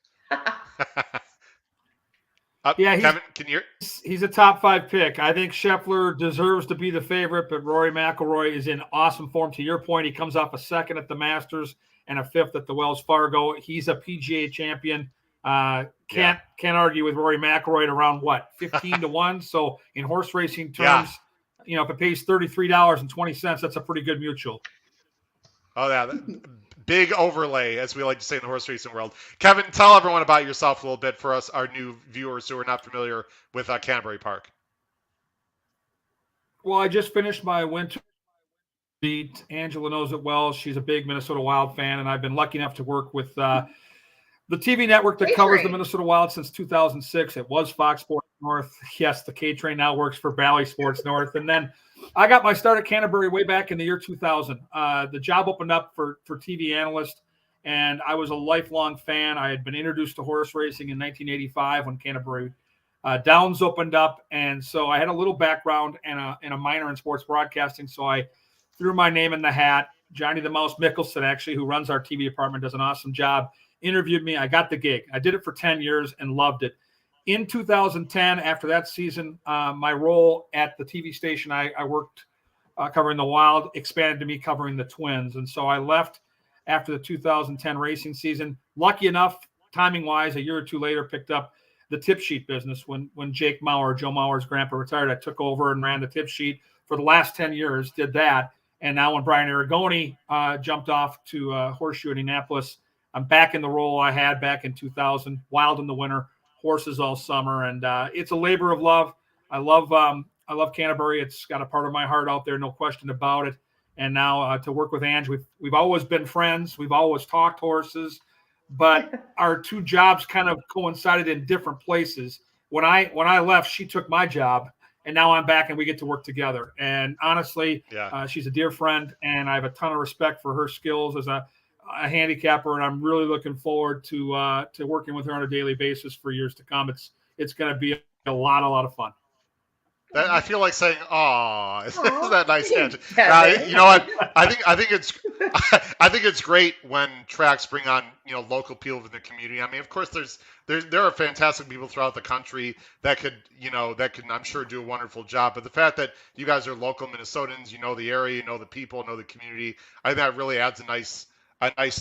Yeah, Kevin, can you hear? He's a top 5 pick. I think Scheffler deserves to be the favorite, but Rory McIlroy is in awesome form. To your point, he comes off a 2nd at the Masters and a 5th at the Wells Fargo. He's a PGA champion. Can't argue with Rory McIlroy at around 15 to 1. So in horse racing terms, if it pays $33.20, that's a pretty good mutual. Oh yeah. Big overlay, as we like to say in the horse racing world. Kevin, tell everyone about yourself a little bit for us, our new viewers who are not familiar with Canterbury Park. Well, I just finished my winter meet. Angela knows it well. She's a big Minnesota Wild fan, and I've been lucky enough to work with the TV network that covers the Minnesota Wild since 2006. It was Fox Sports North. Yes, the K-Train now works for Bally Sports North. And then I got my start at Canterbury way back in the year 2000. The job opened up for TV analyst, and I was a lifelong fan. I had been introduced to horse racing in 1985 when Canterbury Downs opened up, and so I had a little background and a minor in sports broadcasting, so I threw my name in the hat. Johnny the Mouse Mickelson, actually, who runs our TV department, does an awesome job, interviewed me. I got the gig. I did it for 10 years and loved it. In 2010, after that season, my role at the TV station I worked covering the Wild expanded to me covering the Twins. And so I left after the 2010 racing season. Lucky enough, timing-wise, a year or two later, picked up the tip sheet business. When Jake Maurer, Joe Maurer's grandpa, retired, I took over and ran the tip sheet for the last 10 years, did that. And now when Brian Aragoni jumped off to Horseshoe Indianapolis, I'm back in the role I had back in 2000, Wild in the winter, horses all summer, and it's a labor of love. I love Canterbury. It's got a part of my heart out there, no question about it. And now to work with Ange, we've always been friends. We've always talked horses, but our two jobs kind of coincided in different places. When I left, she took my job, and now I'm back and we get to work together. And honestly, she's a dear friend, and I have a ton of respect for her skills as a handicapper, and I'm really looking forward to working with her on a daily basis for years to come. It's going to be a lot of fun. I feel like saying, "Aw, isn't that nice?" You Yeah, know what? I think it's great when tracks bring on local people in the community. I mean, of course, there are fantastic people throughout the country that could I'm sure do a wonderful job. But the fact that you guys are local Minnesotans, you know the area, you know the people, know the community, I think that really adds a nice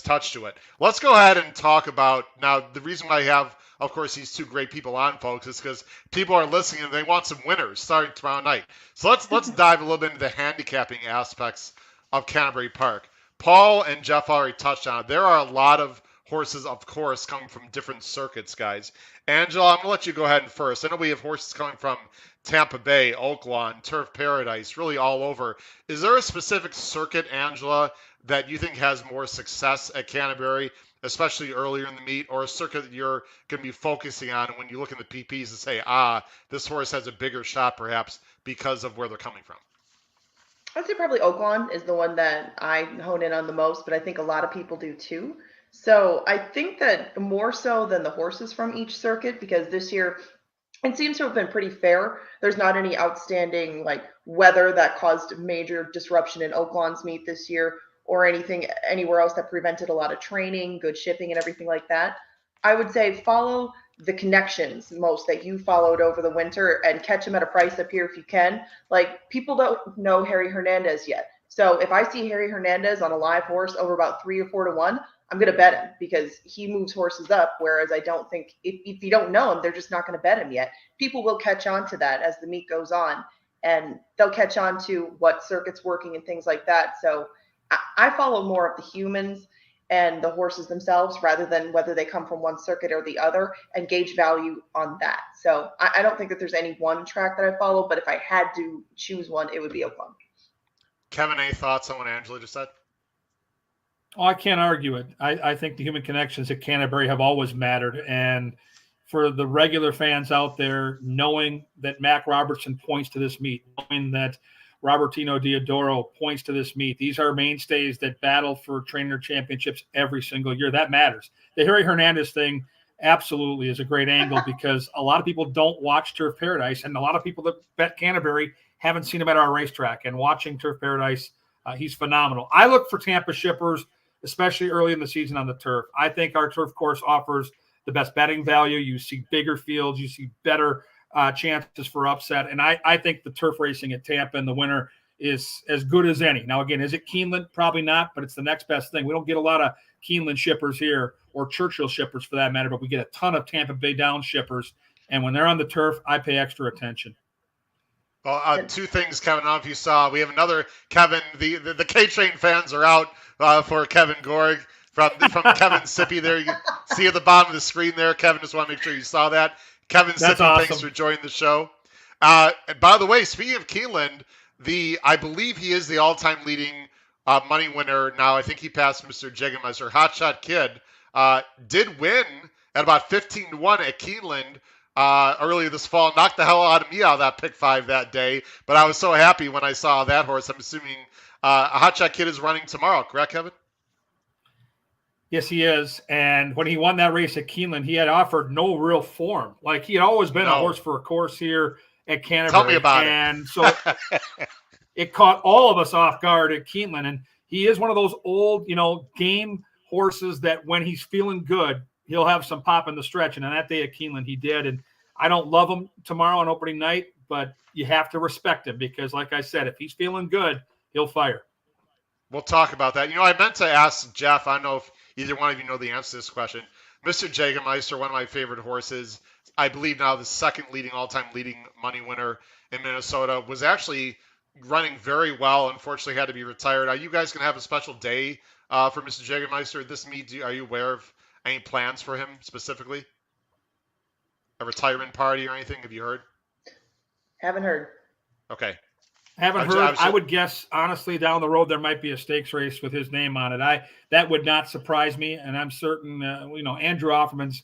touch to it. Let's go ahead and talk about now the reason why I have of course, these two great people on, folks, is because people are listening and they want some winners starting tomorrow night. So let's dive a little bit into the handicapping aspects of Canterbury Park. Paul and Jeff already touched on it. There are a lot of horses, of course, coming from different circuits, guys. Angela, I'm going to let you go ahead and first. I know we have horses coming from Tampa Bay, Oaklawn, Turf Paradise, really all over. Is there a specific circuit, Angela, that you think has more success at Canterbury, especially earlier in the meet, or a circuit that you're going to be focusing on when you look in the PPs and say, this horse has a bigger shot perhaps because of where they're coming from? I'd say probably Oaklawn is the one that I hone in on the most, but I think a lot of people do too. So I think that more so than the horses from each circuit, because this year it seems to have been pretty fair. There's not any outstanding like weather that caused major disruption in Oaklawn's meet this year or anything anywhere else that prevented a lot of training, good shipping, and everything like that. I would say follow the connections most that you followed over the winter and catch them at a price up here if you can. Like people don't know Harry Hernandez yet. So if I see Harry Hernandez on a live horse over about 3 or 4 to 1, I'm going to bet him because he moves horses up. Whereas I don't think if you don't know him, they're just not going to bet him yet. People will catch on to that as the meet goes on, and they'll catch on to what circuit's working and things like that. So I follow more of the humans and the horses themselves rather than whether they come from one circuit or the other, and gauge value on that. So I don't think that there's any one track that I follow, but if I had to choose one, it would be Oaklawn. Kevin, any thoughts on what Angela just said? Oh, I can't argue it. I think the human connections at Canterbury have always mattered. And for the regular fans out there, knowing that Mac Robertson points to this meet, knowing that Robertino Diodoro points to this meet, these are mainstays that battle for trainer championships every single year. That matters. The Harry Hernandez thing absolutely is a great angle because a lot of people don't watch Turf Paradise, and a lot of people that bet Canterbury haven't seen him at our racetrack. And watching Turf Paradise, he's phenomenal. I look for Tampa shippers, especially early in the season on the turf. I think our turf course offers the best betting value. You see bigger fields. You see better chances for upset. And I think the turf racing at Tampa in the winter is as good as any. Now, again, is it Keeneland? Probably not, but it's the next best thing. We don't get a lot of Keeneland shippers here or Churchill shippers for that matter, but we get a ton of Tampa Bay Downs shippers. And when they're on the turf, I pay extra attention. Well, two things, Kevin. I don't know if you saw. We have another Kevin. The K-Train fans are out for Kevin Gorg from Kevin Sippy. There you can see at the bottom of the screen there. Kevin, just want to make sure you saw that. Kevin Sippy, awesome. Thanks for joining the show. And by the way, speaking of Keeneland, I believe he is the all-time leading money winner now. I think he passed Mr. Jägermeister. Hotshot Kid did win at about 15 to 1 at Keeneland earlier this fall. Knocked the hell out of me out of that pick 5 that day, but I was so happy when I saw that horse. I'm assuming Hotshot Kid is running tomorrow, correct, Kevin? Yes, he is. And when he won that race at Keeneland, he had offered no real form. Like he had always been a horse for a course here at Canterbury. Tell me about it. And so it caught all of us off guard at Keeneland. And he is one of those old, game horses that when he's feeling good, he'll have some pop in the stretch. And on that day at Keeneland, he did. And I don't love him tomorrow on opening night, but you have to respect him because, like I said, if he's feeling good, he'll fire. We'll talk about that. I meant to ask Jeff, I don't know if either one of you know the answer to this question. Mr. Jägermeister, one of my favorite horses, I believe now the second all-time leading money winner in Minnesota, was actually running very well. Unfortunately, had to be retired. Are you guys going to have a special day for Mr. Jägermeister at this meet? Are you aware of any plans for him specifically? A retirement party or anything? Have you heard? Haven't heard. Okay. Haven't heard. I would guess, honestly, down the road there might be a stakes race with his name on it. That would not surprise me, and I'm certain. Andrew Offerman's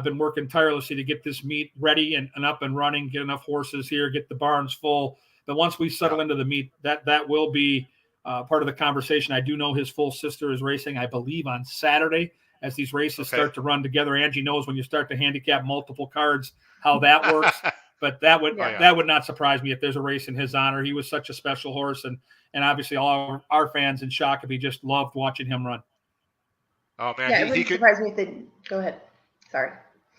been working tirelessly to get this meet ready and up and running, get enough horses here, get the barns full. But once we settle into the meet, that will be part of the conversation. I do know his full sister is racing, I believe, on Saturday as these races start to run together. Angie knows when you start to handicap multiple cards how that works. But that would not surprise me if there's a race in his honor. He was such a special horse, and obviously all our fans in Shakopee just loved watching him run. Oh man, yeah, it wouldn't surprise me if they. Go ahead. Sorry.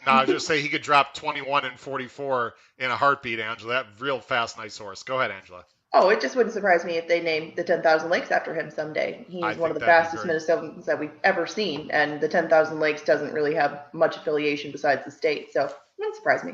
No, I was just say he could drop 21 and 44 in a heartbeat, Angela. That real fast, nice horse. Go ahead, Angela. Oh, it just wouldn't surprise me if they named the 10,000 Lakes after him someday. I He's one of think the that'd be fastest very. Minnesotans that we've ever seen, and the 10,000 Lakes doesn't really have much affiliation besides the state, so it wouldn't surprise me.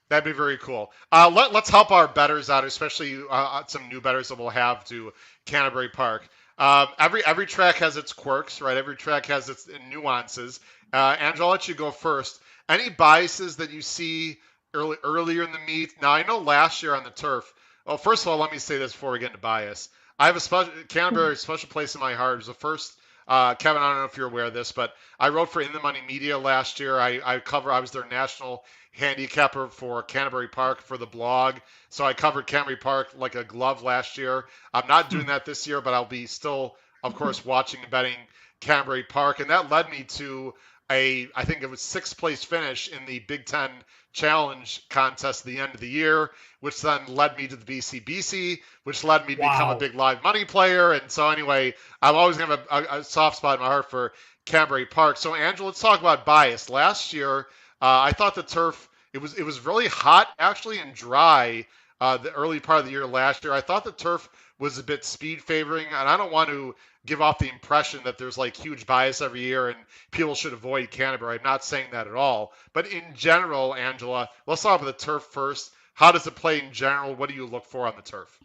That'd be very cool. Let's help our bettors out, especially some new bettors that we'll have to Canterbury Park. Every track has its quirks, right? Every track has its nuances. Angela, I'll let you go first. Any biases that you see earlier in the meet? Now, I know last year on the turf. Well, first of all, let me say this before we get into bias. I have a special Canterbury special place in my heart. It was the first. Kevin, I don't know if you're aware of this, but I wrote for In the Money Media last year. I was their national handicapper for Canterbury Park for the blog. So I covered Canterbury Park like a glove last year. I'm not doing that this year, but I'll be still, of course, watching and betting Canterbury Park. And that led me to I think it was sixth place finish in the Big Ten Challenge contest at the end of the year, which then led me to the BCBC, which led me to become a big live money player. And so anyway, I'm always going to have a soft spot in my heart for Canterbury Park. So Angela, let's talk about bias. Last year, I thought the turf it was really hot actually and dry the early part of the year last year. I thought the turf was a bit speed favoring, and I don't want to give off the impression that there's like huge bias every year and people should avoid Canterbury. I'm not saying that at all. But in general, Angela, let's talk about the turf first. How does it play in general? What do you look for on the turf?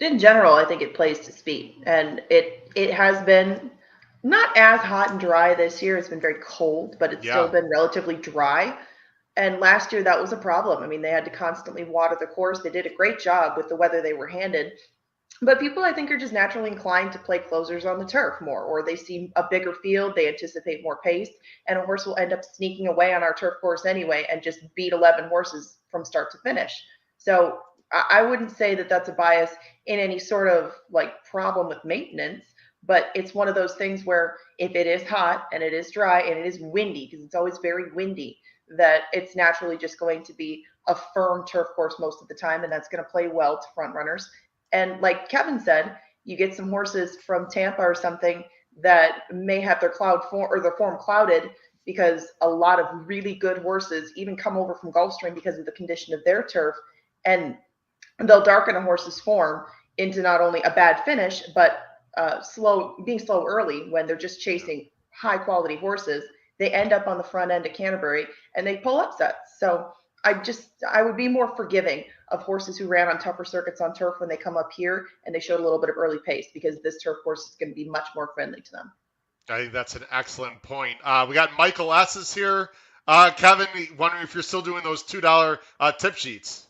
In general, I think it plays to speed, and it has been not as hot and dry this year. It's been very cold, but it's still been relatively dry. And last year that was a problem. I mean, they had to constantly water the course. They did a great job with the weather they were handed. But people, I think, are just naturally inclined to play closers on the turf more, or they see a bigger field, they anticipate more pace, and a horse will end up sneaking away on our turf course anyway and just beat 11 horses from start to finish. So I wouldn't say that that's a bias in any sort of like problem with maintenance, but it's one of those things where if it is hot and it is dry and it is windy, because it's always very windy, that it's naturally just going to be a firm turf course most of the time, and that's going to play well to front runners. And like Kevin said, you get some horses from Tampa or something that may have their form clouded because a lot of really good horses even come over from Gulfstream because of the condition of their turf, and they'll darken a horse's form into not only a bad finish but being slow early when they're just chasing high quality horses. They end up on the front end of Canterbury and they pull upsets. So I would be more forgiving of horses who ran on tougher circuits on turf when they come up here and they showed a little bit of early pace, because this turf course is going to be much more friendly to them. I think that's an excellent point. We got Michael S. is here. Kevin, wondering if you're still doing those $2 tip sheets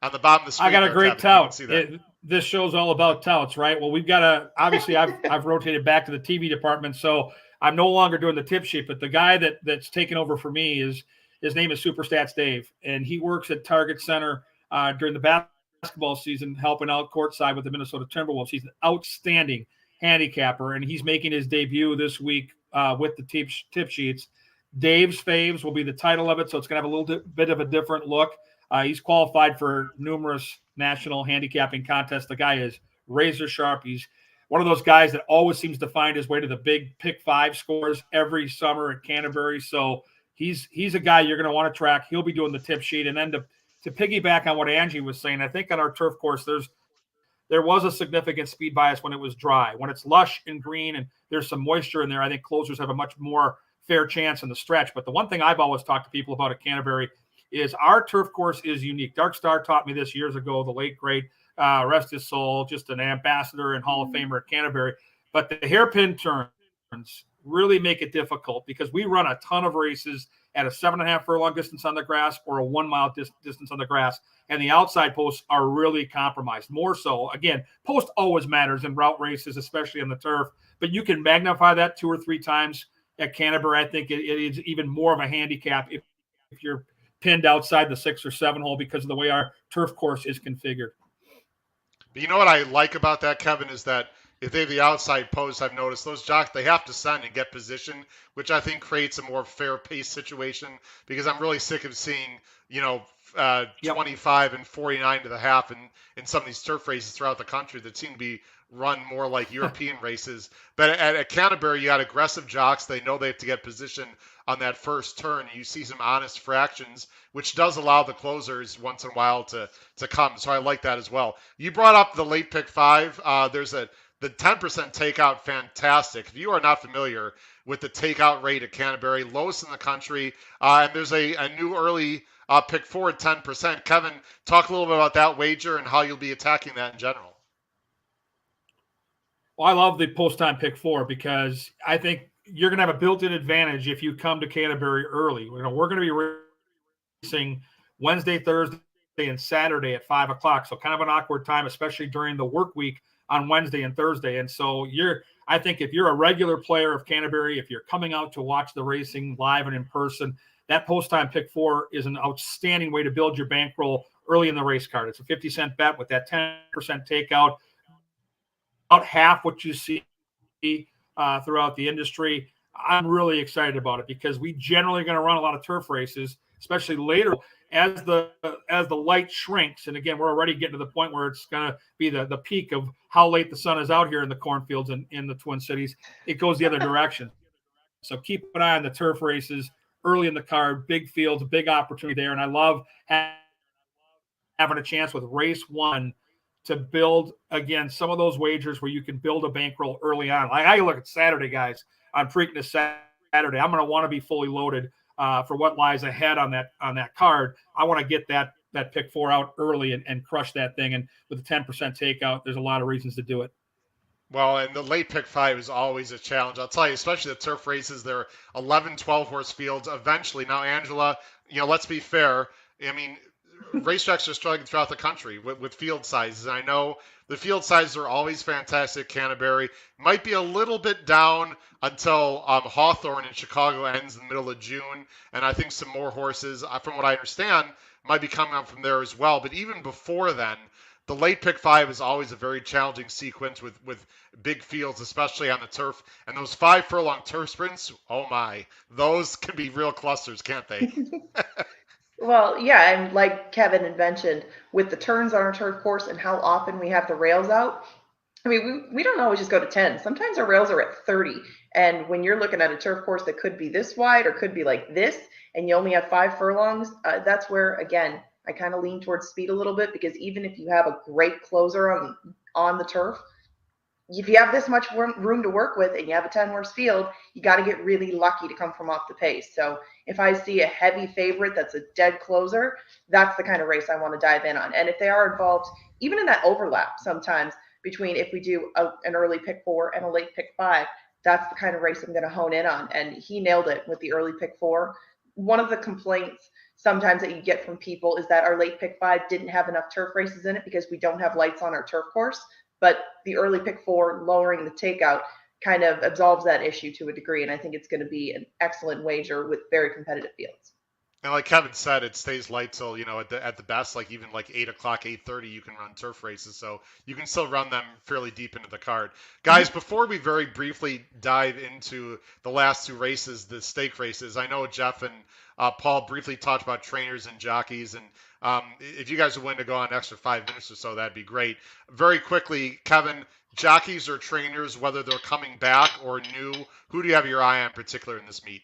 on the bottom of the screen. I got a great Kevin, tout. This show's all about touts, right? Well, we've got obviously I've rotated back to the TV department, so I'm no longer doing the tip sheet, but the guy that's taken over for me his name is Superstats Dave, and he works at Target Center during the basketball season, helping out courtside with the Minnesota Timberwolves. He's an outstanding handicapper, and he's making his debut this week with the tip sheets. Dave's Faves will be the title of it, so it's going to have a little bit of a different look. He's qualified for numerous national handicapping contests. The guy is razor sharp. He's one of those guys that always seems to find his way to the big pick 5 scores every summer at Canterbury. So he's a guy you're going to want to track. He'll be doing the tip sheet. And then to piggyback on what Angie was saying, I think on our turf course, there was a significant speed bias when it was dry. When it's lush and green and there's some moisture in there, I think closers have a much more fair chance in the stretch. But the one thing I've always talked to people about at Canterbury is our turf course is unique. Dark Star taught me this years ago, the late, great, rest his soul, just an ambassador and Hall of Famer at Canterbury. But the hairpin turns really make it difficult because we run a ton of races at a 7.5 furlong distance on the grass or a 1 mile distance on the grass. And the outside posts are really compromised. More so, again, post always matters in route races, especially on the turf. But you can magnify that 2 or 3 times at Canterbury. I think it is even more of a handicap if you're pinned outside the 6 or 7 hole because of the way our turf course is configured. But you know what I like about that, Kevin, is that if they have the outside post, I've noticed those jocks, they have to send and get position, which I think creates a more fair pace situation, because I'm really sick of seeing, 25 and 49 to the half in some of these turf races throughout the country that seem to be run more like European races. But at Canterbury, you got aggressive jocks. They know they have to get position on that first turn. You see some honest fractions, which does allow the closers once in a while to come. So I like that as well. You brought up the late pick 5. There's the 10% takeout, fantastic. If you are not familiar with the takeout rate at Canterbury, lowest in the country, and there's a new early pick 4 at 10%. Kevin, talk a little bit about that wager and how you'll be attacking that in general. Well, I love the post-time pick 4 because I think you're going to have a built-in advantage if you come to Canterbury early. We're going to be racing Wednesday, Thursday, and Saturday at 5 o'clock. So kind of an awkward time, especially during the work week on Wednesday and Thursday. And so I think if you're a regular player of Canterbury, if you're coming out to watch the racing live and in person, that post-time pick 4 is an outstanding way to build your bankroll early in the race card. It's a 50-cent bet with that 10% takeout. About half what you see throughout the industry. I'm really excited about it because we generally are going to run a lot of turf races, especially later as the light shrinks. And again, we're already getting to the point where it's going to be the peak of how late the sun is out here in the cornfields and in the Twin Cities. It goes the other direction. So keep an eye on the turf races early in the card, big fields, big opportunity there. And I love having a chance with race 1 to build, again, some of those wagers where you can build a bankroll early on. Like I look at Saturday, guys, on Preakness Saturday, I'm going to want to be fully loaded for what lies ahead on that card. I want to get that pick 4 out early and crush that thing. And with a 10% takeout, there's a lot of reasons to do it. Well, and the late pick 5 is always a challenge. I'll tell you, especially the turf races, they're 11, 12 horse fields. Eventually, now, Angela, let's be fair. I mean, racetracks are struggling throughout the country with field sizes. I know the field sizes are always fantastic. Canterbury might be a little bit down until Hawthorne in Chicago ends in the middle of June. And I think some more horses, from what I understand, might be coming up from there as well. But even before then, the late pick 5 is always a very challenging sequence with big fields, especially on the turf. And those 5 furlong turf sprints, oh my, those can be real clusters, can't they? Well, yeah, and like Kevin had mentioned, with the turns on our turf course and how often we have the rails out, I mean, we don't always just go to 10. Sometimes our rails are at 30. And when you're looking at a turf course that could be this wide or could be like this, and you only have 5 furlongs, that's where, again, I kind of lean towards speed a little bit, because even if you have a great closer on the turf, if you have this much room to work with and you have a 10-horse field, you got to get really lucky to come from off the pace. So if I see a heavy favorite that's a dead closer, that's the kind of race I want to dive in on. And if they are involved, even in that overlap sometimes between if we do an early pick 4 and a late pick 5, that's the kind of race I'm going to hone in on. And he nailed it with the early pick 4. One of the complaints sometimes that you get from people is that our late pick 5 didn't have enough turf races in it because we don't have lights on our turf course. But the early pick 4, lowering the takeout, kind of absolves that issue to a degree. And I think it's going to be an excellent wager with very competitive fields. And like Kevin said, it stays light till, at the best, like even like 8 o'clock, 8:30, you can run turf races. So you can still run them fairly deep into the card. Guys, before we very briefly dive into the last 2 races, the stake races, I know Jeff and Paul briefly talked about trainers and jockeys. And if you guys are willing to go on an extra 5 minutes or so, that'd be great. Very quickly, Kevin, jockeys or trainers, whether they're coming back or new, who do you have your eye on in particular in this meet?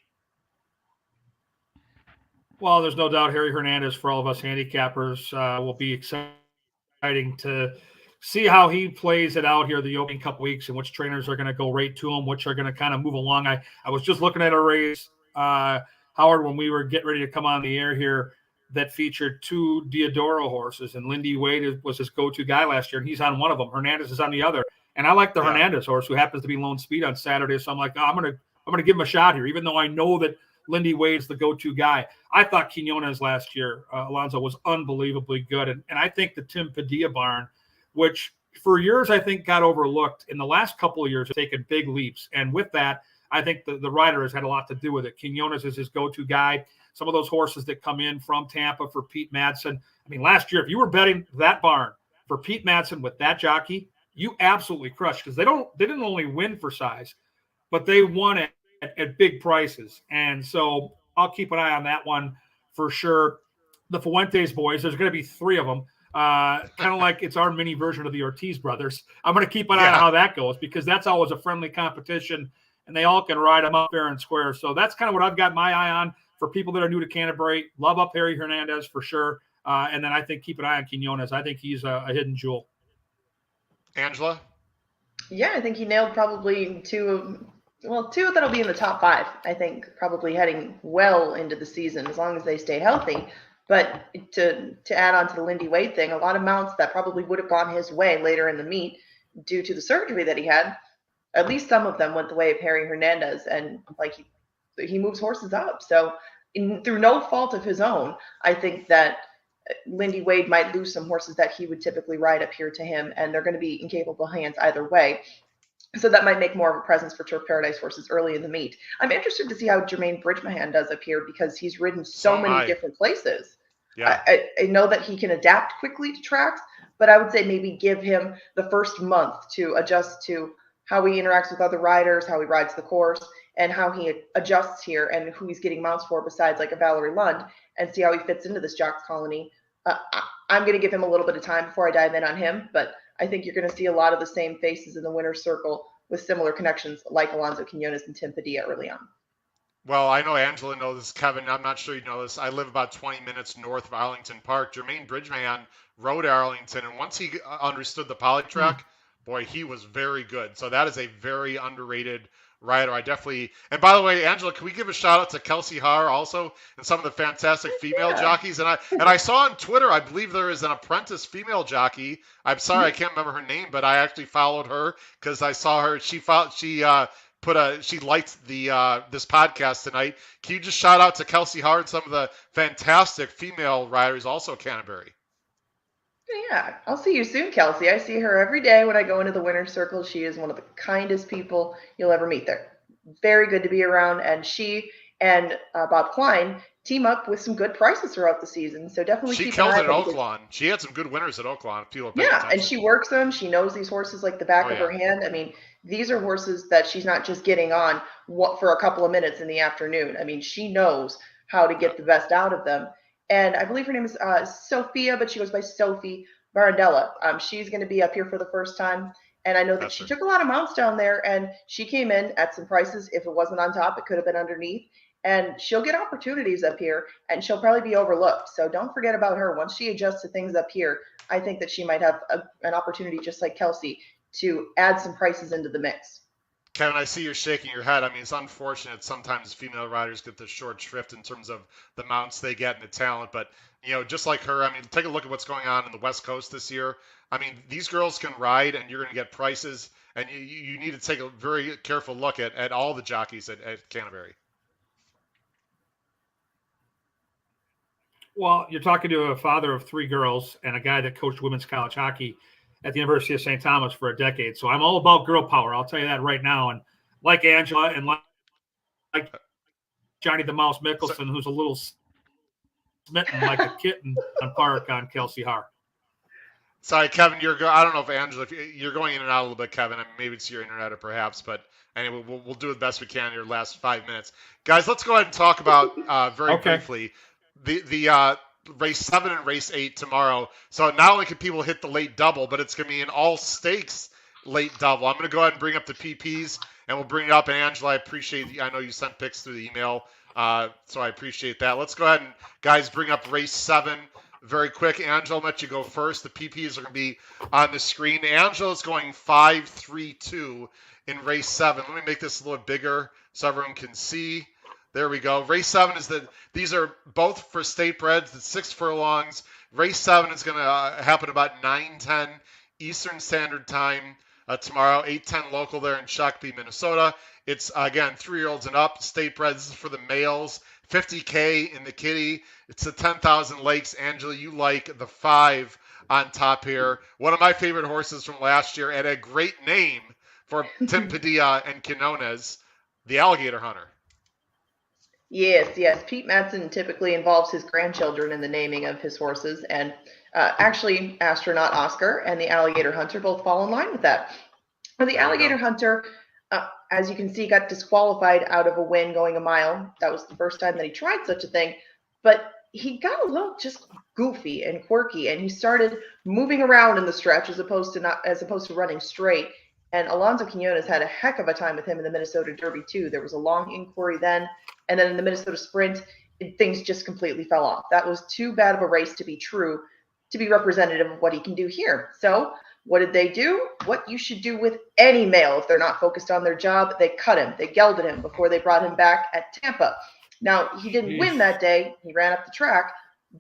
Well, there's no doubt Harry Hernandez for all of us handicappers will be exciting to see how he plays it out here the opening couple weeks and which trainers are going to go right to him, which are going to kind of move along. I was just looking at a race, Howard, when we were getting ready to come on the air here, that featured 2 Diodoro horses, and Lindy Wade was his go-to guy last year, and he's on one of them. Hernandez is on the other. And I like the Hernandez horse, who happens to be Lone Speed on Saturday. So I'm like, I'm gonna give him a shot here, even though I know that Lindy Wade's the go-to guy. I thought Quinones last year, Alonzo, was unbelievably good. And I think the Tim Padilla barn, which for years I think got overlooked, in the last couple of years has taken big leaps. And with that, I think the rider has had a lot to do with it. Quinones is his go-to guy. Some of those horses that come in from Tampa for Pete Madsen. I mean, last year, if you were betting that barn for Pete Madsen with that jockey, you absolutely crushed, because they didn't only win for size, but they won at big prices. And so I'll keep an eye on that one for sure. The Fuentes boys, there's going to be 3 of them. kind of like it's our mini version of the Ortiz brothers. I'm going to keep an eye on how that goes, because that's always a friendly competition, and they all can ride them up fair and square. So that's kind of what I've got my eye on for people that are new to Canterbury. Love up Harry Hernandez for sure. And then I think keep an eye on Quinones. I think he's a hidden jewel. Angela? Yeah, I think he nailed probably two that'll be in the top 5. I think probably heading well into the season as long as they stay healthy. But to add on to the Lindy Wade thing, a lot of mounts that probably would have gone his way later in the meet due to the surgery that he had, at least some of them went the way of Harry Hernandez, and like he moves horses up. So through no fault of his own, I think that Lindy Wade might lose some horses that he would typically ride up here to him, and they're going to be in capable hands either way. So that might make more of a presence for Turf Paradise horses early in the meet. I'm interested to see how Jermaine Bridgemahan does up here, because he's ridden so many different places. Yeah. I know that he can adapt quickly to tracks, but I would say maybe give him the first month to adjust to how he interacts with other riders, how he rides the course, and how he adjusts here, and who he's getting mounts for besides like a Valerie Lund, and see how he fits into this Jocks colony. I'm going to give him a little bit of time before I dive in on him, but I think you're going to see a lot of the same faces in the winner's circle with similar connections like Alonso Quinones and Tim Padilla early on. Well, I know Angela knows this, Kevin. I'm not sure you know this. I live about 20 minutes north of Arlington Park. Jermaine Bridgemahan rode Arlington, and once he understood the poly track, boy, he was very good. So that is a very underrated rider. I definitely. And by the way, Angela, can we give a shout out to Kelsey Haar also and some of the fantastic female jockeys? And I saw on Twitter, I believe there is an apprentice female jockey. I'm sorry, I can't remember her name, but I actually followed her because I saw her. She liked the this podcast tonight. Can you just shout out to Kelsey Haar and some of the fantastic female riders also at Canterbury? Yeah, I'll see you soon, Kelsey. I see her every day when I go into the winner's circle. She is one of the kindest people you'll ever meet there. Very good to be around. And she and Bob Klein team up with some good prices throughout the season. So definitely she keep killed an eye it at on Oaklawn. She had some good winners at Oaklawn. And she works them. She knows these horses like the back of her hand. I mean, these are horses that she's not just getting on for a couple of minutes in the afternoon. I mean, she knows how to get the best out of them. And I believe her name is Sophia, but she goes by Sophie Barandella. She's going to be up here for the first time. And I know that she took a lot of mounts down there, and she came in at some prices. If it wasn't on top, it could have been underneath. And she'll get opportunities up here, and she'll probably be overlooked. So don't forget about her. Once she adjusts to things up here, I think that she might have an opportunity, just like Kelsey, to add some prices into the mix. Kevin, I see you're shaking your head. I mean, it's unfortunate sometimes female riders get the short shrift in terms of the mounts they get and the talent. But, you know, just like her, I mean, take a look at what's going on in the West Coast this year. I mean, these girls can ride, and you're going to get prices. And you need to take a very careful look at all the jockeys at Canterbury. Well, you're talking to a father of 3 girls and a guy that coached women's college hockey at the University of St. Thomas for a decade. So I'm all about girl power. I'll tell you that right now. And like Angela and like Johnny the Mouse Mickelson, who's a little smitten like a kitten on Park on Kelsey Haar. Sorry, Kevin, I don't know if Angela, you're going in and out a little bit, Kevin. I mean, maybe it's your internet or perhaps, but anyway, we'll do the best we can in your last 5 minutes. Guys, let's go ahead and talk about very briefly the race 7 and race 8 tomorrow. So not only can people hit the late double, but it's going to be an all stakes late double. I'm going to go ahead and bring up the PPs, and we'll bring it up. And Angela, I know you sent pics through the email, so I appreciate that. Let's go ahead and, guys, bring up race 7 very quick. Angela, I'll let you go first. The PPs are going to be on the screen. Angela's going 5-3-2 in race 7. Let me make this a little bigger so everyone can see. There we go. Race 7 these are both for state breds. It's 6 furlongs. Race 7 is going to happen about 9:10 Eastern Standard Time tomorrow, 8:10 local there in Jockey, Minnesota. It's, again, 3-year-olds and up. State breds for the males. $50K in the kitty. It's the 10,000 Lakes. Angela, you like the 5 on top here. One of my favorite horses from last year, and a great name for Tim Padilla and Quinones, the Alligator Hunter. Yes. Pete Madsen typically involves his grandchildren in the naming of his horses. And actually, Astronaut Oscar and the Alligator Hunter both fall in line with that. The Alligator Hunter, as you can see, got disqualified out of a win going a mile. That was the first time that he tried such a thing. But he got a little just goofy and quirky, and he started moving around in the stretch as opposed to running straight. And Alonso Quinones had a heck of a time with him in the Minnesota Derby too. There was a long inquiry then, and then in the Minnesota Sprint, things just completely fell off. That was too bad of a race to be true, to be representative of what he can do here. So what did they do? What you should do with any male if they're not focused on their job. They cut him. They gelded him before they brought him back at Tampa. Now, he didn't win that day. He ran up the track,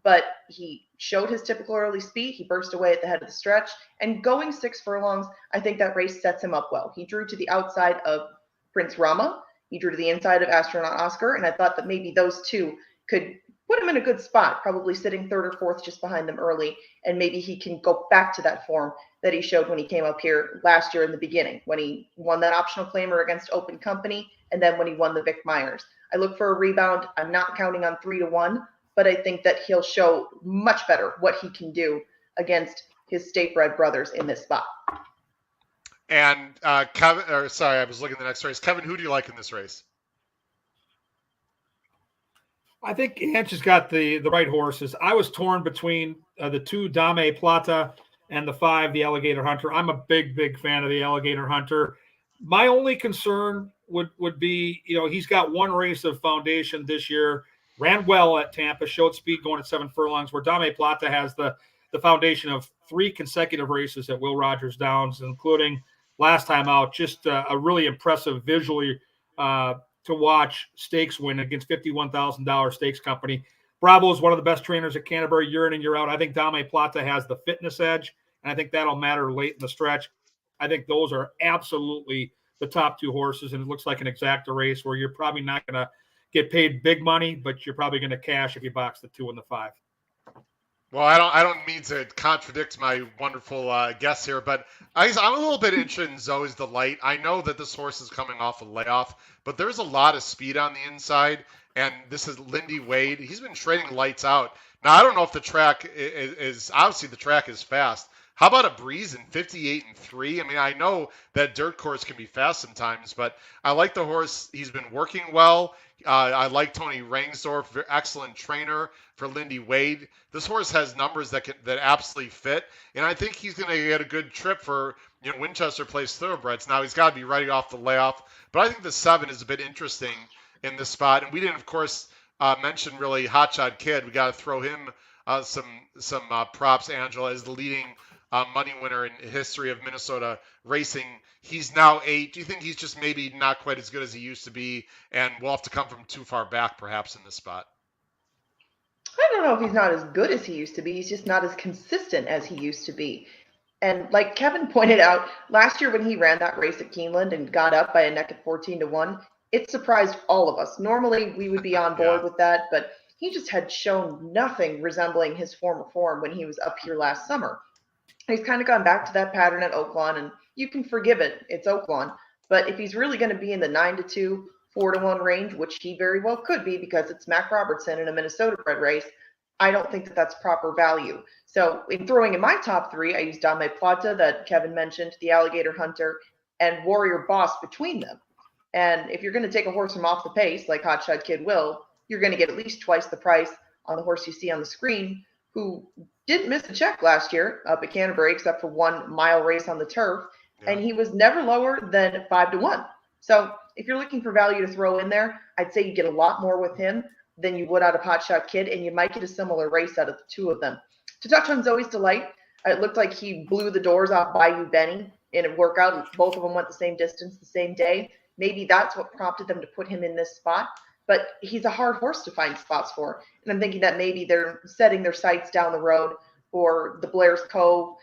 but he showed his typical early speed. He burst away at the head of the stretch. And going 6 furlongs, I think that race sets him up well. He drew to the outside of Prince Rama. He drew to the inside of Astronaut Oscar. And I thought that maybe those two could put him in a good spot, probably sitting 3rd or 4th just behind them early. And maybe he can go back to that form that he showed when he came up here last year in the beginning, when he won that optional claimer against Open Company, and then when he won the Vic Myers. I look for a rebound. I'm not counting on 3-1, but I think that he'll show much better what he can do against his state-bred brothers in this spot. And I was looking at the next race. Kevin, who do you like in this race? I think Anch has got the right horses. I was torn between the 2, Dame Plata, and the 5, the Alligator Hunter. I'm a big fan of the Alligator Hunter. My only concern would be, he's got 1 race of foundation this year, ran well at Tampa, showed speed going at 7 furlongs, where Dame Plata has the foundation of 3 consecutive races at Will Rogers Downs, including last time out, just a really impressive visually to watch stakes win against $51,000 stakes company. Bravo is one of the best trainers at Canterbury year in and year out. I think Dame Plata has the fitness edge, and I think that'll matter late in the stretch. I think those are absolutely the top 2 horses, and it looks like an exacta race where you're probably not going to get paid big money, but you're probably going to cash if you box the 2 and the 5. Well, I don't mean to contradict my wonderful guess here, but I'm a little bit interested in Zoe's Delight. I know that this horse is coming off a layoff, but there's a lot of speed on the inside, and this is Lindy Wade. He's been trading lights out. Now, I don't know if the track is obviously the track is fast. How about a breeze in 58-3? I mean, I know that dirt course can be fast sometimes, but I like the horse. He's been working well. I like Tony Rangsdorf, excellent trainer for Lindy Wade. This horse has numbers that absolutely fit, and I think he's going to get a good trip for Winchester Place Thoroughbreds. Now he's got to be ready off the layoff, but I think the 7 is a bit interesting in this spot. And we didn't, of course, mention really Hotshot Kid. We got to throw him some props. Angela is the leading money winner in history of Minnesota racing. He's now 8. Do you think he's just maybe not quite as good as he used to be, and will have to come from too far back perhaps in this spot? I don't know if he's not as good as he used to be. He's just not as consistent as he used to be. And like Kevin pointed out, last year when he ran that race at Keeneland and got up by a neck at 14-1, it surprised all of us. Normally we would be on board with that, but he just had shown nothing resembling his former form when he was up here last summer. He's kind of gone back to that pattern at Oaklawn, and you can forgive it. It's Oaklawn. But if he's really going to be in the 9-2, 4-1 range, which he very well could be because it's Mac Robertson in a Minnesota bred race, I don't think that that's proper value. So in throwing in my top 3, I used Dame Plata that Kevin mentioned, the Alligator Hunter, and Warrior Boss between them. And if you're going to take a horse from off the pace, like Hotshot Kid will, you're going to get at least twice the price on the horse you see on the screen, who didn't miss a check last year up at Canterbury except for 1 mile race on the turf, and he was never lower than 5-1. So if you're looking for value to throw in there, I'd say you get a lot more with him than you would out of Hotshot Kid, and you might get a similar race out of the 2 of them. To touch on Zoe's Delight, it looked like he blew the doors off Bayou Benny in a workout. Both of them went the same distance the same day. Maybe that's what prompted them to put him in this spot. But he's a hard horse to find spots for. And I'm thinking that maybe they're setting their sights down the road for the Blair's Cove,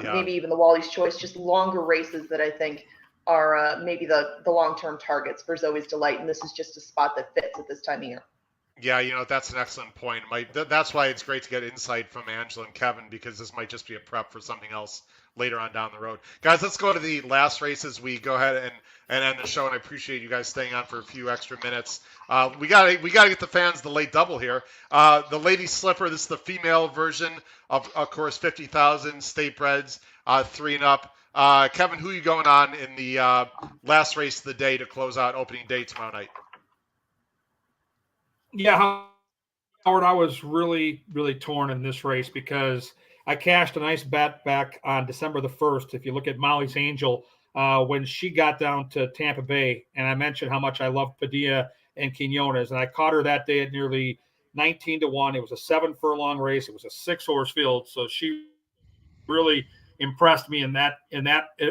maybe even the Wally's Choice, just longer races that I think are maybe the long-term targets for Zoe's Delight. And this is just a spot that fits at this time of year. Yeah, that's an excellent point. That's why it's great to get insight from Angela and Kevin, because this might just be a prep for something else later on down the road. Guys, let's go to the last race as we go ahead and end the show, and I appreciate you guys staying on for a few extra minutes. We gotta get the fans the late double here. The Lady Slipper, this is the female version of course, 50,000 state breds, 3 and up. Kevin, who are you going on in the last race of the day to close out opening day tomorrow night? Yeah, Howard, I was really, really torn in this race because I cashed a nice bet back on December the 1st. If you look at Molly's Angel, when she got down to Tampa Bay, and I mentioned how much I loved Padilla and Quinones, and I caught her that day at nearly 19-1. It was a 7 furlong race. It was a 6-horse field, so she really impressed me in that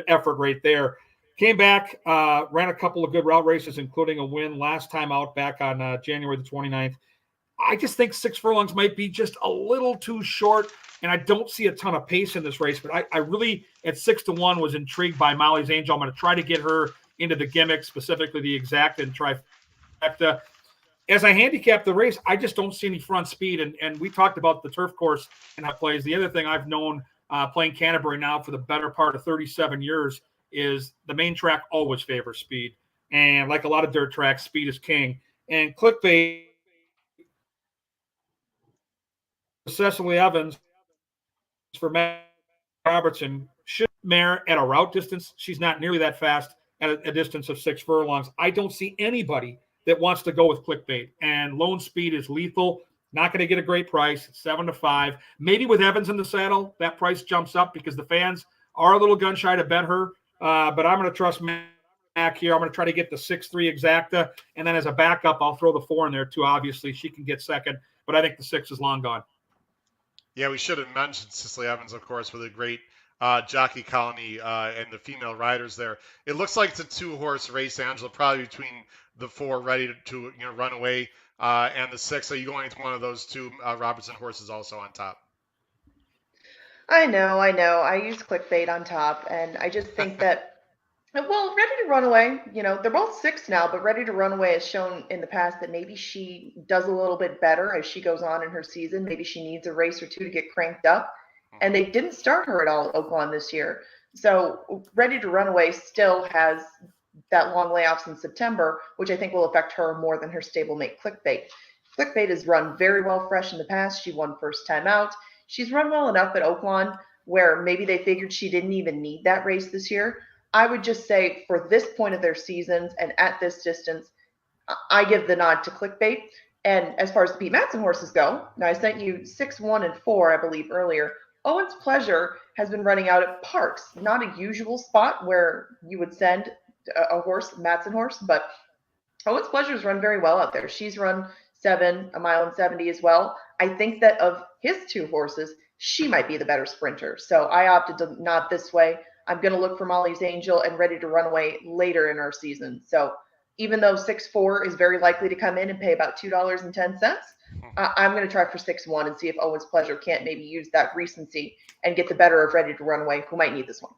effort right there. Came back, ran a couple of good route races, including a win last time out back on January the 29th. I just think 6 furlongs might be just a little too short, and I don't see a ton of pace in this race. But I really, at 6-1, was intrigued by Molly's Angel. I'm going to try to get her into the gimmick, specifically the exact and trifecta. As I handicap the race, I just don't see any front speed. And we talked about the turf course and how it plays. The other thing I've known playing Canterbury now for the better part of 37 years is the main track always favors speed. And like a lot of dirt tracks, speed is king. And Clickbait, Cecily Evans for Matt Robertson, should mare at a route distance. She's not nearly that fast at a distance of 6 furlongs. I don't see anybody that wants to go with Clickbait. And Lone Speed is lethal. Not going to get a great price. It's 7-5. Maybe with Evans in the saddle, that price jumps up because the fans are a little gun shy to bet her. But I'm going to trust Mac here. I'm going to try to get the 6-3 exacta. And then as a backup, I'll throw the 4 in there too. Obviously, she can get second. But I think the 6 is long gone. Yeah, we should have mentioned Cicely Evans, of course, with a great jockey colony and the female riders there. It looks like it's a 2-horse race, Angela, probably between the 4 ready to run away and the 6. Are you going into one of those 2 Robertson horses also on top? I know. I use clickbait on top, and I just think that, well, Ready to Run Away, they're both 6 now, but Ready to Run Away has shown in the past that maybe she does a little bit better as she goes on in her season. Maybe she needs a race or 2 to get cranked up. And they didn't start her at all at Oaklawn this year. So Ready to Run Away still has that long layoffs in September, which I think will affect her more than her stablemate Clickbait. Clickbait has run very well fresh in the past. She won first time out. She's run well enough at Oaklawn where maybe they figured she didn't even need that race this year. I would just say for this point of their seasons and at this distance, I give the nod to Clickbait. And as far as the Pete Madsen horses go, now I sent you 6, 1, and 4, I believe, earlier. Owen's Pleasure has been running out at Parks, not a usual spot where you would send a horse, Madsen horse, but Owen's Pleasure has run very well out there. She's run 7, a mile and 70 as well. I think that of his 2 horses, she might be the better sprinter. So I opted to nod this way. I'm going to look for Molly's Angel and Ready to Run Away later in our season. So even though 6-4 is very likely to come in and pay about $2.10, I'm going to try for 6-1 and see if Owen's Pleasure can't maybe use that recency and get the better of Ready to Run Away, who might need this one.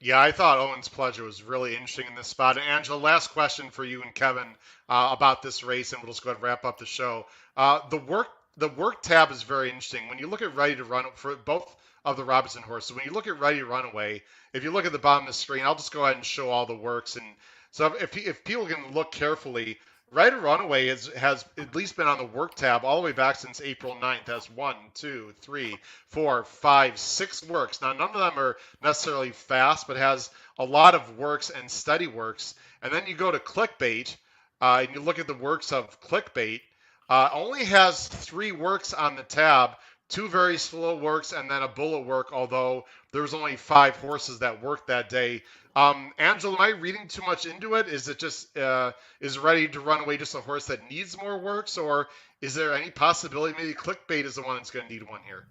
Yeah, I thought Owen's Pleasure was really interesting in this spot. And Angela, last question for you and Kevin about this race, and we'll just go ahead and wrap up the show. The work tab is very interesting. When you look at Ready to Run, for both of the Robinson horses, when you look at Ready to Run Away, if you look at the bottom of the screen, I'll just go ahead and show all the works. And so if people can look carefully, Ready to Run Away has at least been on the work tab all the way back since April 9th. That's 1, 2, 3, 4, 5, 6 works. Now, none of them are necessarily fast, but has a lot of works and steady works. And then you go to Clickbait, and you look at the works of Clickbait, only has 3 works on the tab, 2 very slow works, and then a bullet work, although there was only 5 horses that worked that day. Angela, am I reading too much into it? Is it just is Ready to Run Away just a horse that needs more works, or is there any possibility maybe Clickbait is the one that's going to need one here?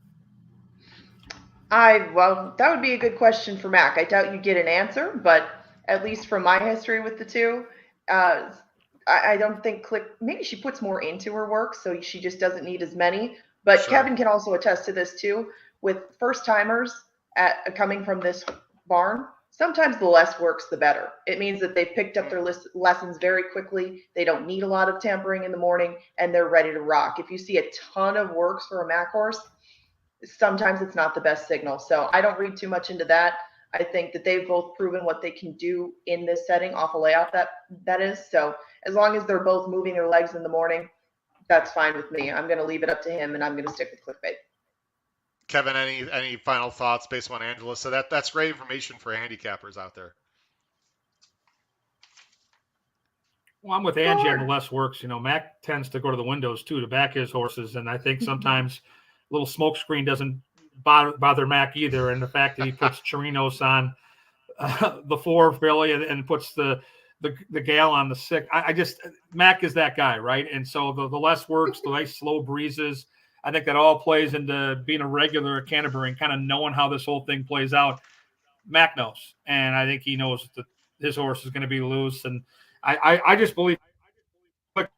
Well, that would be a good question for Mac. I doubt you'd get an answer, but at least from my history with the 2, I don't think maybe she puts more into her work, so she just doesn't need as many. But Sure. Kevin can also attest to this too. With first timers coming from this barn, sometimes the less works, the better. It means that they've picked up their lessons very quickly. They don't need a lot of tampering in the morning, and they're ready to rock. If you see a ton of works for a Mac horse, sometimes it's not the best signal. So I don't read too much into that. I think that they've both proven what they can do in this setting off a layoff that is. So as long as they're both moving their legs in the morning, that's fine with me. I'm going to leave it up to him, and I'm going to stick with Clickbait. Kevin, any final thoughts based on Angela? So that's great information for handicappers out there. Well, I'm with Angie on the less works. Mac tends to go to the windows too to back his horses, and I think sometimes a little smoke screen doesn't bother Mac either. And the fact that he puts Chirinos on the 4 Billy and puts the Gale on the 6, I just Mac is that guy, right? And so the less works, the nice slow breezes, I think that all plays into being a regular at Canterbury and kind of knowing how this whole thing plays out. Mac knows, and I think he knows that his horse is going to be loose. And I just believe at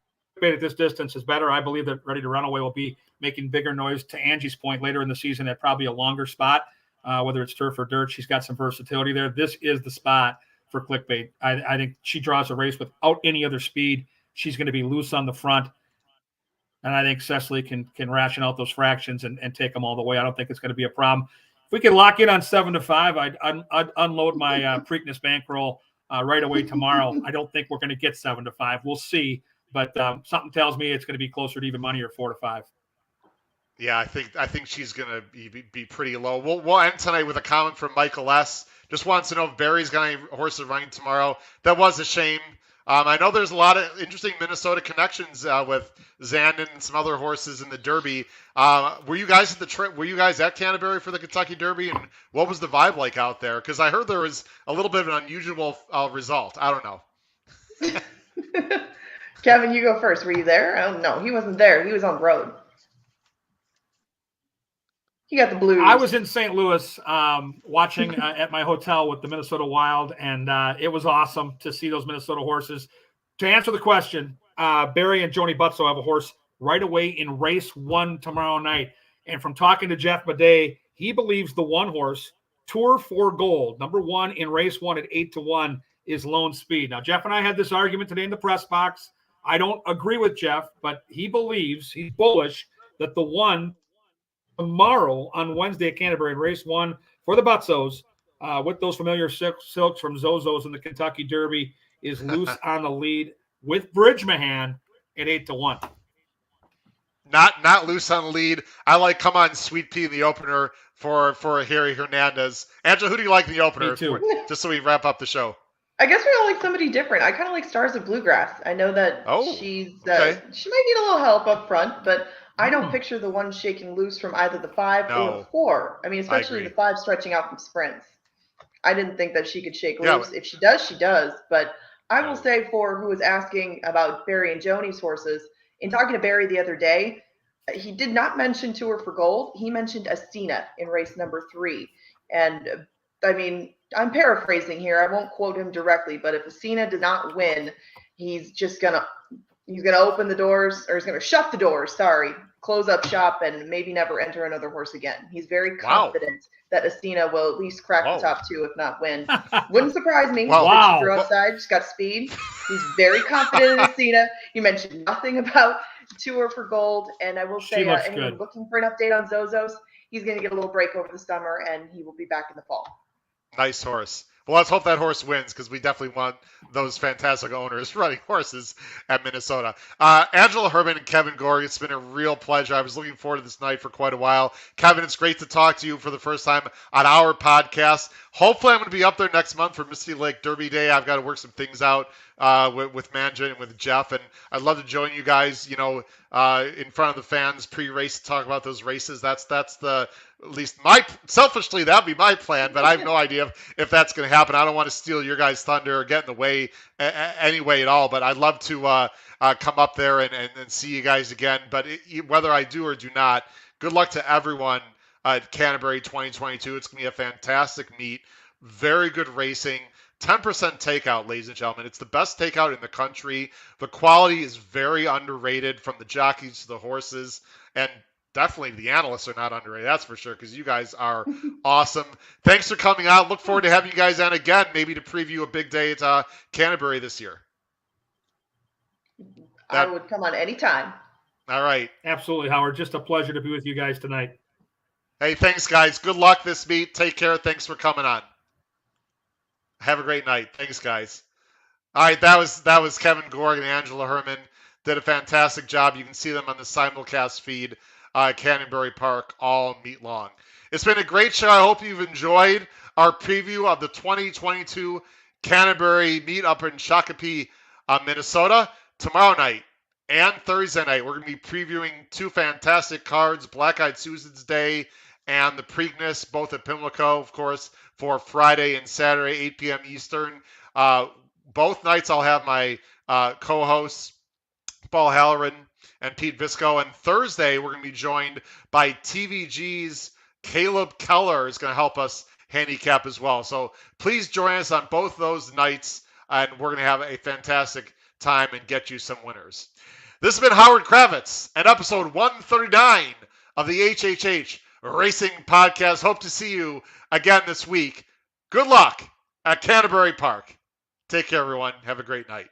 this distance is better. I believe that Ready to Run Away will be making bigger noise, to Angie's point, later in the season at probably a longer spot, whether it's turf or dirt. She's got some versatility there. This is the spot for Clickbait. I think she draws a race without any other speed. She's going to be loose on the front. And I think Cecily can ration out those fractions and take them all the way. I don't think it's going to be a problem. If we could lock in on 7-5, I'd unload my Preakness bankroll right away tomorrow. I don't think we're going to get 7-5. We'll see. But something tells me it's going to be closer to even money or 4-5. Yeah, I think she's going to be pretty low. We'll end tonight with a comment from Michael S. Just wants to know if Barry's got any horses running tomorrow. That was a shame. I know there's a lot of interesting Minnesota connections with Zandon and some other horses in the Derby. Were you guys Were you guys at Canterbury for the Kentucky Derby, and what was the vibe like out there? Because I heard there was a little bit of an unusual result. I don't know. Kevin, you go first. Were you there? Oh, no, he wasn't there. He was on the road. He got the blues. I was in St. Louis watching at my hotel with the Minnesota Wild, and it was awesome to see those Minnesota horses. To answer the question, Barry and Joni Butzo have a horse right away in race 1 tomorrow night. And from talking to Jeff Maday, he believes the one horse, Tour for Gold, number 1 in race 1 at 8-1, is Lone Speed. Now, Jeff and I had this argument today in the press box. I don't agree with Jeff, but he believes, he's bullish, that the one tomorrow on Wednesday at Canterbury in race 1 for the Butzos, with those familiar silks from Zozo's in the Kentucky Derby, is loose on the lead with Bridgemahan at 8-1. Not loose on the lead. I like Come On Sweet Pea in the opener for Harry Hernandez. Angela, who do you like in the opener? Me too. Just so we wrap up the show. I guess we all like somebody different. I kind of like Stars of Bluegrass. I know that she might need a little help up front, but I don't picture the one shaking loose from either the 5 or the 4. I mean, especially the 5 stretching out from sprints. I didn't think that she could shake loose. If she does, she does. But I will say, for who was asking about Barry and Joni's horses, in talking to Barry the other day, he did not mention Tour for Gold. He mentioned Astina in race number 3. And I mean, I'm paraphrasing here. I won't quote him directly, but if Astina does not win, he's gonna open the doors, or he's gonna shut the doors. Close up shop and maybe never enter another horse again. He's very confident that Astina will at least crack the top 2, if not win. Wouldn't surprise me. Wow. She outside, she's got speed. He's very confident in Astina. You mentioned nothing about Tour for Gold, and I will say, anyone looking for an update on Zozo's, he's going to get a little break over the summer, and he will be back in the fall. Nice horse. Well, let's hope that horse wins, because we definitely want those fantastic owners running horses at Minnesota. Angela Hermann and Kevin Gorg, it's been a real pleasure. I was looking forward to this night for quite a while. Kevin, it's great to talk to you for the first time on our podcast. Hopefully I'm going to be up there next month for Misty Lake Derby Day. I've got to work some things out with Manja and with Jeff, and I'd love to join you guys, in front of the fans pre-race to talk about those races. That's the, at least selfishly, that'd be my plan, but I have no idea if that's going to happen. I don't want to steal your guys' thunder or get in the way anyway at all, but I'd love to come up there and see you guys again. But whether I do or do not, good luck to everyone at Canterbury 2022. It's going to be a fantastic meet, very good racing. 10% takeout, ladies and gentlemen. It's the best takeout in the country. The quality is very underrated, from the jockeys to the horses, and definitely the analysts are not underrated, that's for sure, because you guys are awesome. Thanks for coming out. Look forward to having you guys on again, maybe to preview a big day at Canterbury this year. I would come on anytime. All right. Absolutely, Howard. Just a pleasure to be with you guys tonight. Hey, thanks, guys. Good luck this meet. Take care. Thanks for coming on. Have a great night. Thanks, guys. All right, that was Kevin Gorg and Angela Hermann. Did a fantastic job. You can see them on the simulcast feed, Canterbury Park, all meet long. It's been a great show. I hope you've enjoyed our preview of the 2022 Canterbury meet up in Shakopee, Minnesota. Tomorrow night and Thursday night, we're going to be previewing two fantastic cards, Black-Eyed Susan's Day and the Preakness, both at Pimlico, of course, for Friday and Saturday, 8 p.m. Eastern. Both nights I'll have my co-hosts, Paul Halloran and Pete Visco. And Thursday, we're going to be joined by TVG's Caleb Keller is going to help us handicap as well. So please join us on both those nights, and we're going to have a fantastic time and get you some winners. This has been Howard Kravitz and episode 139 of the HHH Racing Podcast. Hope to see you again this week. Good luck at Canterbury Park. Take care, everyone. Have a great night.